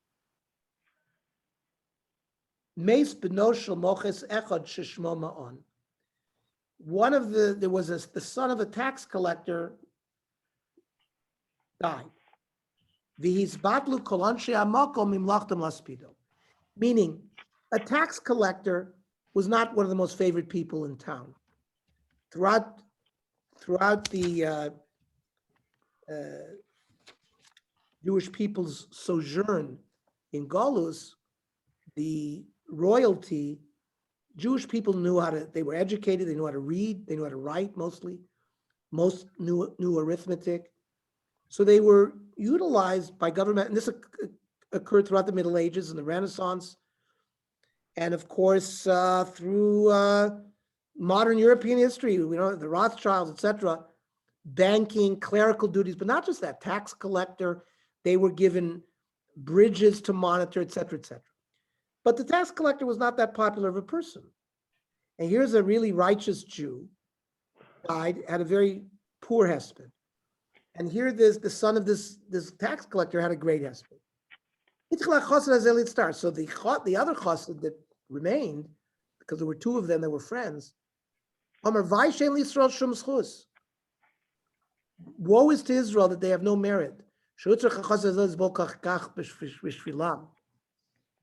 There was the son of a tax collector died. Meaning, a tax collector was not one of the most favored people in town. Throughout the Jewish people's sojourn in Golus, the royalty, Jewish people they were educated, they knew how to read, they knew how to write mostly. Most knew arithmetic. So they were utilized by government, and this occurred throughout the Middle Ages and the Renaissance, and of course through modern European history, the Rothschilds, etc., banking, clerical duties, but not just that, tax collector, they were given bridges to monitor, etc., etc. But the tax collector was not that popular of a person. And here's a really righteous Jew, died, had a very poor husband. And here the son of this tax collector had a great husband. So the other chassid that remained, because there were 2 of them that were friends, woe is to Israel that they have no merit.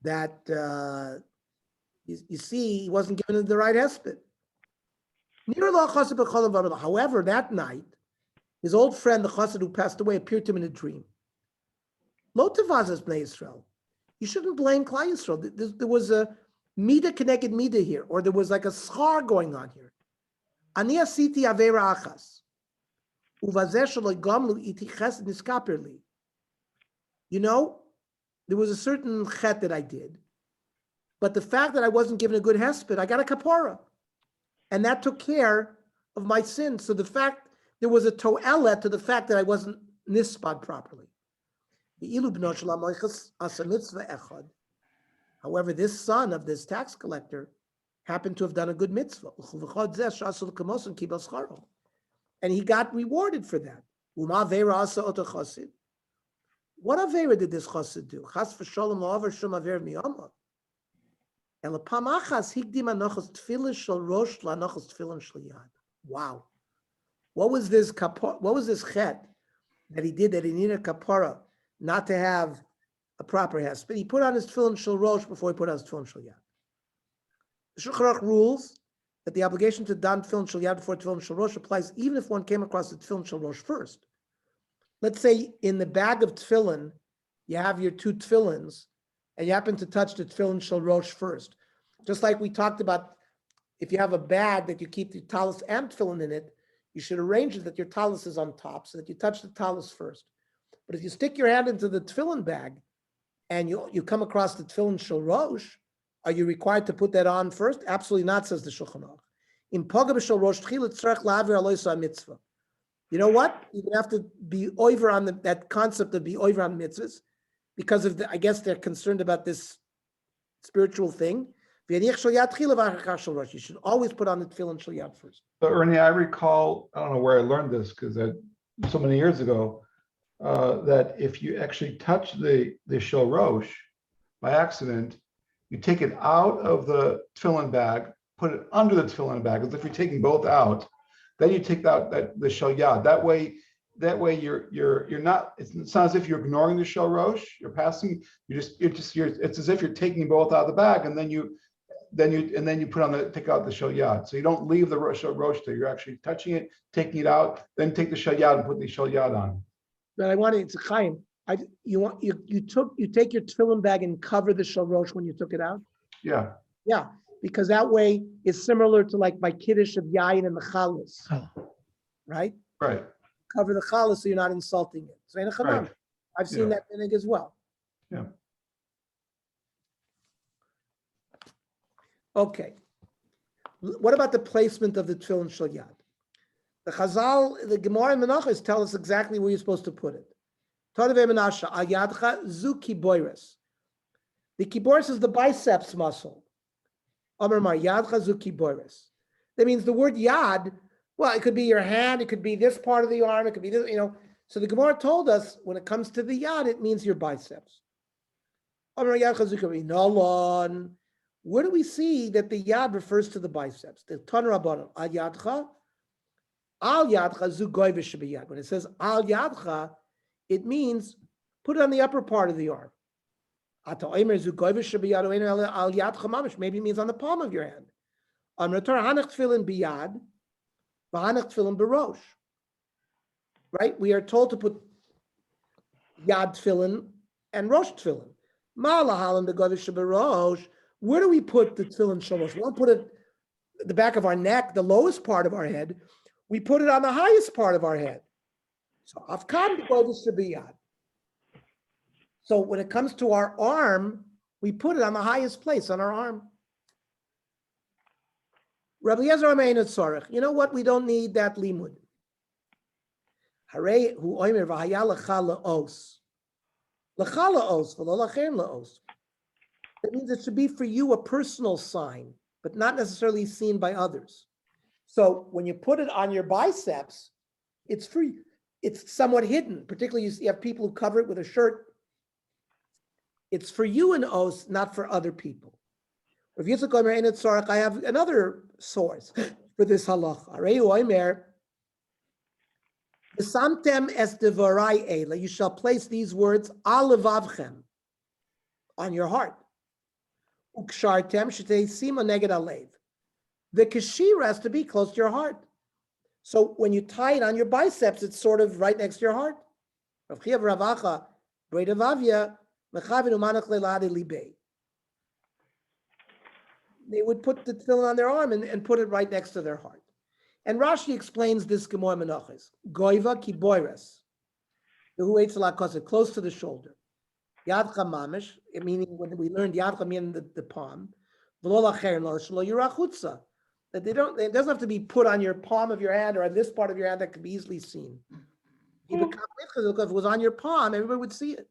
That you see, he wasn't given the right husband. However, that night, his old friend, the chassid who passed away, appeared to him in a dream. Lo tevazes bnei Yisrael. You shouldn't blame Klal Yisrael. There was a midah connected midah here, or there was like a schar going on here. Ani asiti avera achas. Uvazeh shelo gamlu iti chesed niskaper li. There was a certain chet that I did, but the fact that I wasn't given a good hesped, I got a kapara, and that took care of my sin. So the fact there was a to'elet to the fact that I wasn't nispad properly. However, this son of this tax collector happened to have done a good mitzvah, and he got rewarded for that. What avera did this chassid do? Chas v'sholem lo aver shum aver miyama. Ela pam achas higdim anochos tefillah shel rosh lanochos tefillin shel yad. Wow, what was this kapara? What was this chet that he did that he needed a kapara not to have a proper hesped? But he put on his tefillin shel rosh before he put on his tefillin shel yad. The Shulchan Aruch rules that the obligation to don tefillin shel yad before tefillin shel rosh applies even if one came across the tefillin shel rosh first. let's say in the bag of tefillin, you have your two tefillins, and you happen to touch the tefillin shel rosh first. Just like we talked about, if you have a bag that you keep the talus and tefillin in it, you should arrange it that your talus is on top so that you touch the talus first. But if you stick your hand into the tefillin bag and you come across the tefillin shel rosh, are you required to put that on first? Absolutely not, says the Shulchan Aruch. In Pogam shel rosh tchila tzarech la'avir aloisa mitzvah. You know what? You're gonna have to be over on that concept of be over on mitzvahs because of I guess they're concerned about this spiritual thing. You should always put on the tefillin shel yad first. So Ernie, I recall, I don't know where I learned this because so many years ago, that if you actually touch the shel rosh by accident, you take it out of the tefillin bag, put it under the tefillin bag, as if you're taking both out. Then you take out the shel yad. That way you're not. It's not as if you're ignoring the shel rosh. You're passing. It's as if you're taking both out of the bag, and then you put on take out the shel yad. So you don't leave the shel rosh there. You're actually touching it, taking it out, then take the shel yad and put the shel yad on. But I wanted to Chaim. You take your tefillin bag and cover the shel rosh when you took it out. Yeah. Yeah, because that way it's similar to like my kiddush of yayin and the chalus, right? Right. Cover the chalus so you're not insulting it. So Right. I've seen that minhag as well. Yeah. Okay. What about the placement of the tefillin shel yad? The Chazal, the Gemara and Menachos tell us exactly where you're supposed to put it. Tadavei Menashe, al yadcha zu kiboires. The kiboires is the biceps muscle. Amar mar yadcha zu kiboires. That means the word yad, well, it could be your hand, it could be this part of the arm, it could be this, So the Gemara told us when it comes to the yad, it means your biceps. Amar yadcha zu kiboires. Where do we see that the yad refers to the biceps? The Tan Rabbanan, al yadcha. Al yadcha zu goyvish b'yad. When it says al yadcha, it means put it on the upper part of the arm. Ata omer zu goyvish b'yad al yadcha mamish. Maybe it means on the palm of your hand. Amrator hanach tefillin b'yad, v'hanach tefillin b'rosh. Right? We are told to put yad tefillin and rosh tefillin. Ma lahalan the goyvish b'rosh. Where do we put the tefillin shalosh? We don't put it at the back of our neck, the lowest part of our head. We put it on the highest part of our head. So afkan goyvish b'yad. So when it comes to our arm, we put it on the highest place on our arm. Rabbi Yezer Amein Tzorech. You know what? We don't need that limud. Harei hu omer v'haya lecha le'os. Lecha le'os v'lo lacherim le'os. That means it should be for you a personal sign, but not necessarily seen by others. So when you put it on your biceps, it's free. It's somewhat hidden. Particularly you have people who cover it with a shirt. It's for you an os, not for other people. If you I have another source for this halacha. You shall place these words al levavchem on your heart. Ukshartem shetei sima neged alev. The cashier has to be close to your heart. So when you tie it on your biceps, it's sort of right next to your heart. They would put the tefillin on their arm and put it right next to their heart. And Rashi explains this Gemara Menachos. Goiva kiboires. The hu eitz close to the shoulder. Yadcha mamish, meaning when we learned yadcha meaning the palm. That it doesn't have to be put on your palm of your hand or on this part of your hand that could be easily seen. If it was on your palm, everybody would see it.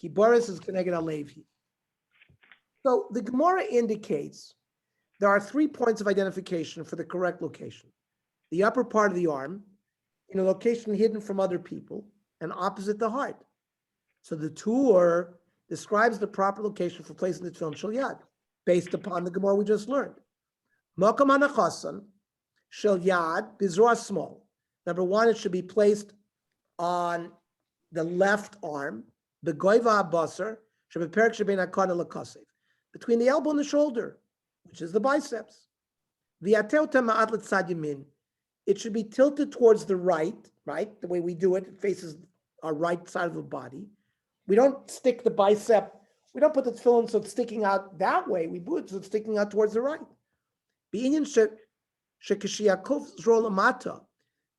Kiboris is connected to Levi. So the Gemara indicates there are 3 points of identification for the correct location. The upper part of the arm, in a location hidden from other people, and opposite the heart. So the Tur describes the proper location for placing the tefillin shel yad, based upon the Gemara we just learned. Makam hanachasan shel yad bizroa small. Number 1, it should be placed on the left arm. The goiva abasar should be perik shebein hakana lakasev, between the elbow and the shoulder, which is the biceps. The ateuta ma'at l'tzad yamin. It should be tilted towards the right, the way we do it. It faces our right side of the body. We don't stick the bicep. We don't put the tefillin so it's sticking out that way. We put it so it's sticking out towards the right.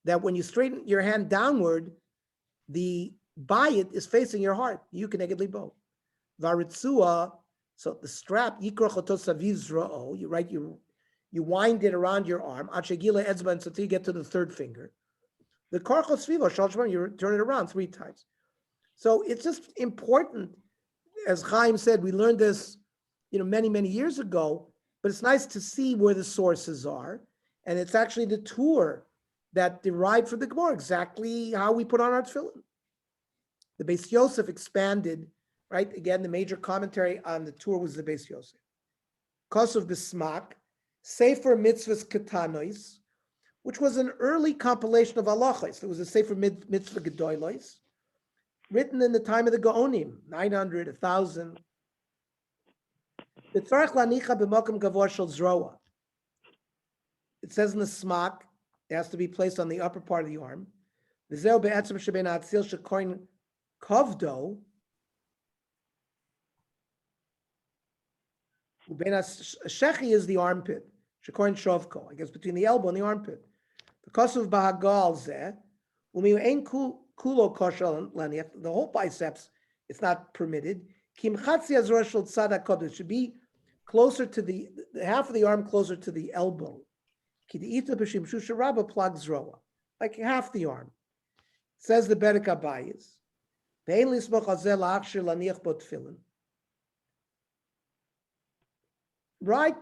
That when you straighten your hand downward, the bayit is facing your heart. You can neged libo. Varitzua, so the strap, you wind it around your arm, until you get to the third finger. The karchot sviva, you turn it around 3 times. So it's just important, as Chaim said, we learned this, many, many years ago, but it's nice to see where the sources are. And it's actually the Tur that derived from the Gemara exactly how we put on our tefillin. The Beis Yosef expanded, right? Again, the major commentary on the Tur was the Beis Yosef. Kosov Bismak, Sefer Mitzvahs Ketanois, which was an early compilation of halachos. It was a Sefer Mitzvah Gedolos, written in the time of the Gaonim, 900, 1000. It says in the Smak, it has to be placed on the upper part of the arm. Kovdo, Shechi is the armpit. Shekoin Shovko, I guess between the elbow and the armpit. Because of Bahagal Zeh, the whole biceps, it's not permitted. It should be closer to the half of the arm closer to the elbow. Like half the arm. Says the Berek Abayis. Right?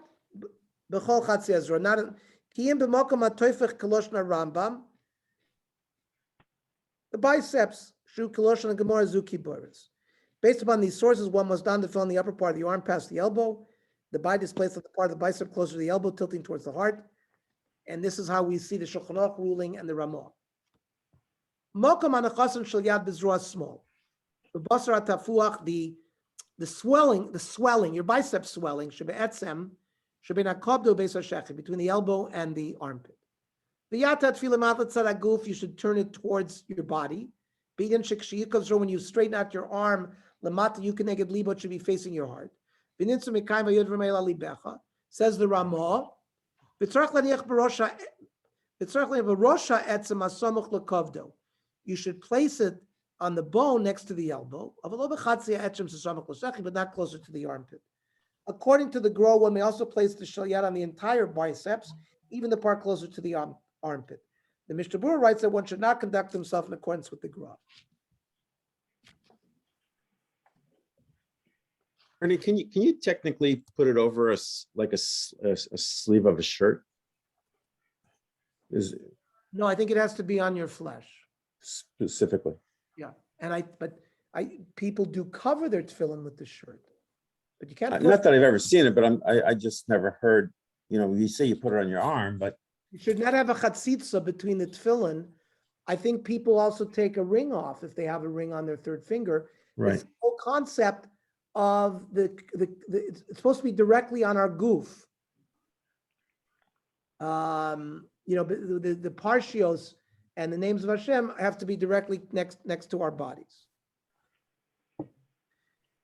B'chol Chatzi Ezra. Not Kiyim b'mokom ha'toifech koloshna Rambam. The biceps, Shu Koloshna and Gemara Zuki Boris. Based upon these sources, one must don the fill in the upper part of the arm past the elbow. The bite is placed at the part of the bicep closer to the elbow, tilting towards the heart. And this is how we see the Shulchan Aruch ruling and the Ramah. Mokom ha'nachasan shel yad b'zruah small. The basar ha'tafuach, the swelling, your bicep swelling, shebe'etzem, shebe'nakobdo beis ha'shechit, between the elbow and the armpit. The yatat filamat tzaraguf, you should turn it towards your body. B'idin shekshiyikov, so when you straighten out your arm, lamata yukeneged libo, it should be facing your heart. V'nitzu mekayim v'yod v'meila libecha, says the Ramah. V'tzarach laniach b'rosha etzem asamuch lekovdo. You should place it on the bone next to the elbow, but not closer to the armpit. According to the Gra, one may also place the shalyat on the entire biceps, even the part closer to the armpit. The Mishnah Berurah writes that one should not conduct himself in accordance with the Gra. Ernie, can you technically put it over a sleeve of a shirt? No, I think it has to be on your flesh. Specifically. Yeah, but people do cover their tefillin with the shirt, but you can't. Not that I've ever seen it, but I just never heard. You say you put it on your arm, but you should not have a chatzitza between the tefillin. I think people also take a ring off if they have a ring on their third finger. Right. It's the whole concept of it's supposed to be directly on our goof. The parshios and the names of Hashem have to be directly next to our bodies.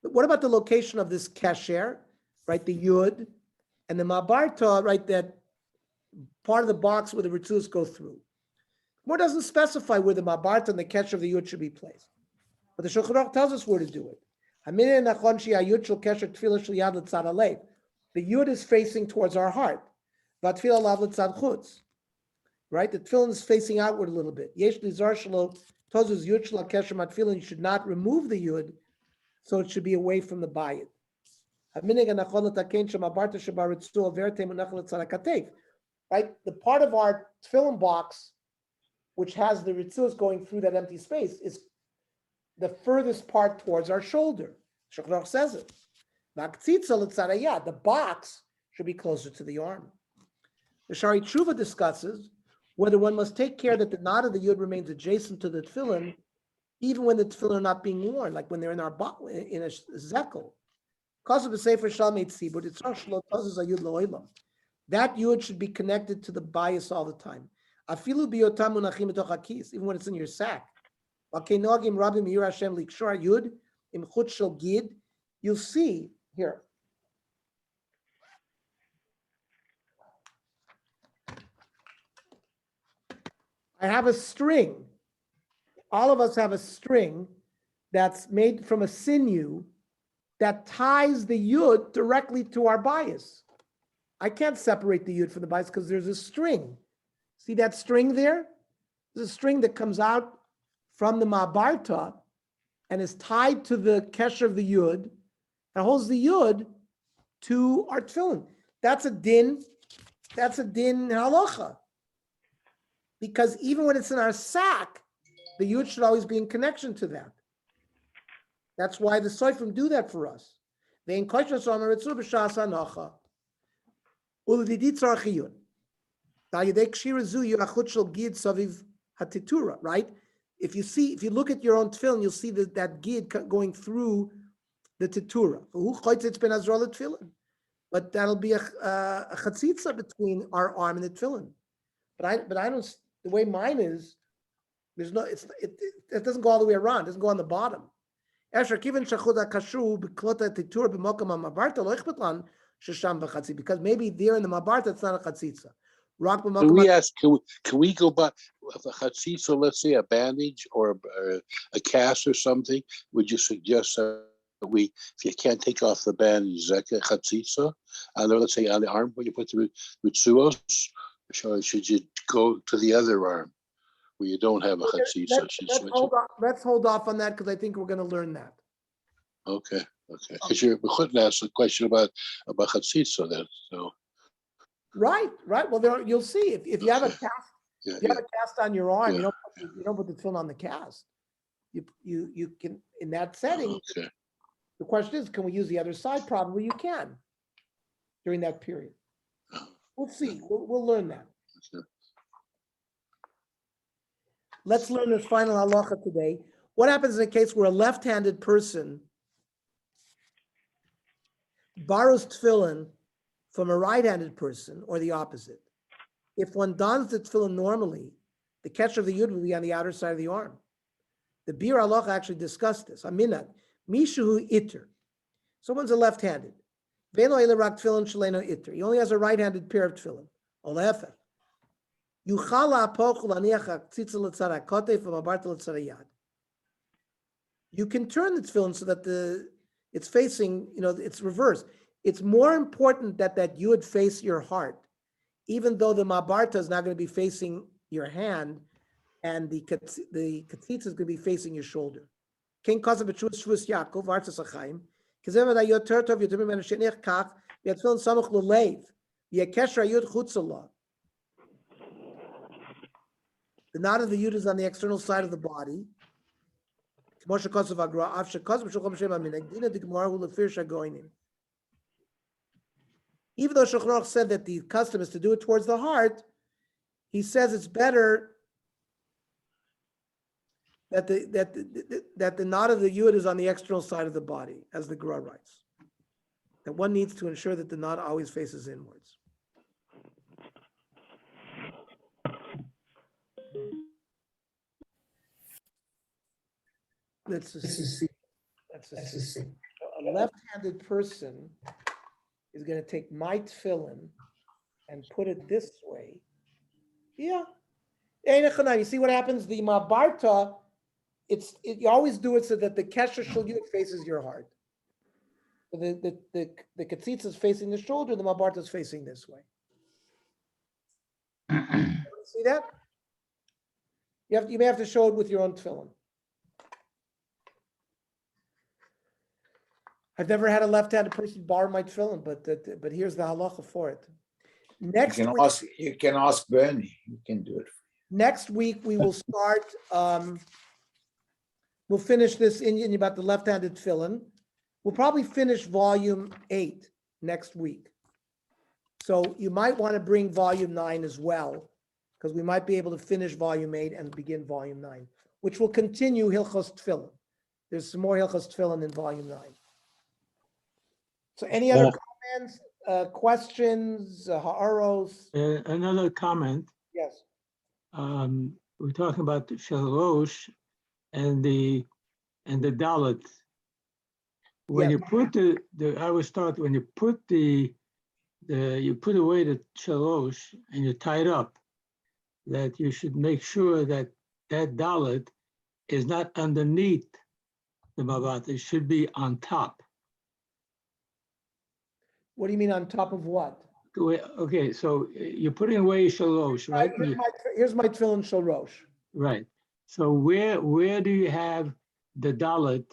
But what about the location of this Cashier, right? The Yud and the Mabarta, right? That part of the box where the Ritzus go through. More doesn't specify where the Mabarta and the Cashier of the Yud should be placed. But the Shulchan Aruch tells us where to do it. The Yud is facing towards our heart. Right? The tefillin is facing outward a little bit. You should not remove the yud, so it should be away from the bayit. Right? The part of our tefillin box, which has the ritzus going through that empty space, is the furthest part towards our shoulder. Shulchan Aruch says it. The box should be closer to the arm. The Shari Tshuva discusses whether one must take care that the knot of the yud remains adjacent to the tefillin, even when the tefillin are not being worn, like when they're in a zekel. Because of the Sefer Shalmei Tzibur, that yud should be connected to the bias all the time. Even when it's in your sack. V'kenogim rabim yir Hashem likshor yud im chut shel gid. You'll see here. I have a string. All of us have a string that's made from a sinew that ties the yud directly to our bias. I can't separate the yud from the bias because there's a string. See that string there? There's a string that comes out from the ma'abarta and is tied to the kesher of the yud and holds the yud to our tefillin. That's a din halacha. Because even when it's in our sack, the yud should always be in connection to that. That's why the soifrim do that for us. They encourage us on the Tzurba M'Rabanan. Right? If you look at your own tefillin, you'll see that gid going through the titura. But that'll be a chatzitza between our arm and the tefillin. But I don't. The way mine is, there's no. It doesn't go all the way around. It doesn't go on the bottom. Because maybe there in the mabarta it's not a chatzitza. Can we go by a chatzitza, let's say a bandage or a cast or something? Would you suggest that if you can't take off the bandage, is that a chatzitza? And let's say on the arm, when you put the ritzuos, should you go to the other arm where you don't have a chatzitza? Let's hold off on that because I think we're going to learn that. Okay. Because you couldn't ask a question about chatzitza then. So. Right. Well, you'll see if you have a cast. If you have a cast on your arm, you don't put the tefillin on the cast. You can in that setting. Okay. The question is, can we use the other side? Probably you can during that period. We'll see. We'll learn that. Okay. Let's learn this final halacha today. What happens in a case where a left-handed person borrows tefillin from a right-handed person, or the opposite? If one dons the tefillin normally, the kesher of the yud will be on the outer side of the arm. The Bir halacha actually discussed this. Aminat mishu iter. Someone's a left-handed. Velo rak tefillin shaleno iter. He only has a right-handed pair of tefillin. Olefeh. Yuchala apochul aniach tzitza l'tzara kotef v'mabarta l'tzara yad. You can turn the tefillin so that it's facing, it's reversed. It's more important that yud face your heart, even though the mabarta is not going to be facing your hand, and the katzitza is going to be facing your shoulder. King Kazav b'tshuvas shvus Yaakov artzas achayim kazev adayot tertov yotimim ben shenich kach v'yatfilin samuch l'leiv v'yakesher yud chutzala. The knot of the yud is on the external side of the body. Even though Shulchan Aruch said that the custom is to do it towards the heart, he says it's better that the knot of the yud is on the external side of the body, as the Gemara writes. That one needs to ensure that the knot always faces inwards. Let's just see. A left-handed person is going to take my tefillin and put it this way. Yeah. You see what happens? The mabarta, you always do it so that the kesher shel yud faces your heart. So the katzitza is facing the shoulder, the mabarta is facing this way. See that? You may have to show it with your own tefillin. I've never had a left-handed person borrow my tefillin, but here's the halacha for it. You can ask Bernie. You can do it. Next week we will start. We'll finish this in about the left-handed tefillin. We'll probably finish volume 8 next week. So you might want to bring volume 9 as well, because we might be able to finish volume 8 and begin volume 9, which will continue Hilchos Tefillin. There's some more Hilchos Tefillin in volume 9. So any other comments, questions, ha'aros? Another comment. Yes. We're talking about the Shel Rosh, and the dalet. When Yeah. you put I would start when you put you put away the shalosh and you tie it up, that you should make sure that that dalet is not underneath the mavat. It should be on top. What do you mean on top of what? Okay, so you're putting away shalosh, right? Here's my tefillin shel rosh. Right. So where do you have the dalet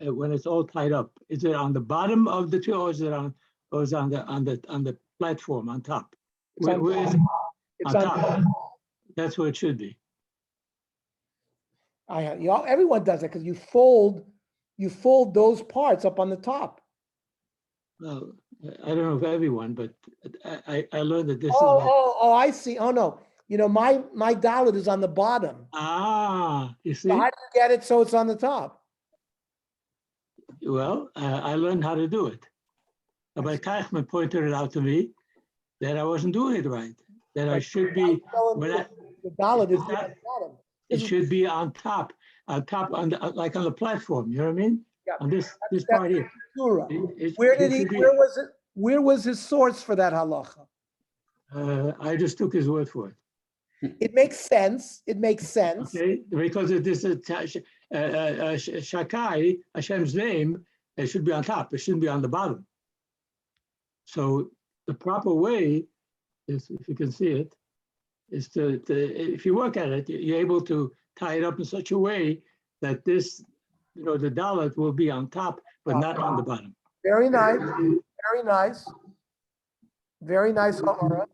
when it's all tied up? Is it on the bottom of the tefillin, or is it on the platform on top? It's on Where is top. it? It's On on top. top. That's where it should be. Everyone does it because you fold those parts up on the top. Well, I don't know if everyone, but I learned that this is. Oh, I see. Oh no. My dalet is on the bottom. You see? So how do you get it so it's on the top? Well, I learned how to do it. Rabbi Teichman pointed it out to me that I wasn't doing it right. That I should be, The dalet is on the bottom. it should be on top on the, like on the platform. You know what I mean? Yeah. On this That's part here. Tzura. It Where should be- was it? Where was his source for that halacha? I just took his word for it. It makes sense. It makes sense. Okay, because it is Shakai, Hashem's name, it should be on top. It shouldn't be on the bottom. So the proper way is, if you can see it, is to if you work at it, you're able to tie it up in such a way that this, the dalet will be on top, but not on the bottom. Very nice. Very nice. Very nice, Ha'ara.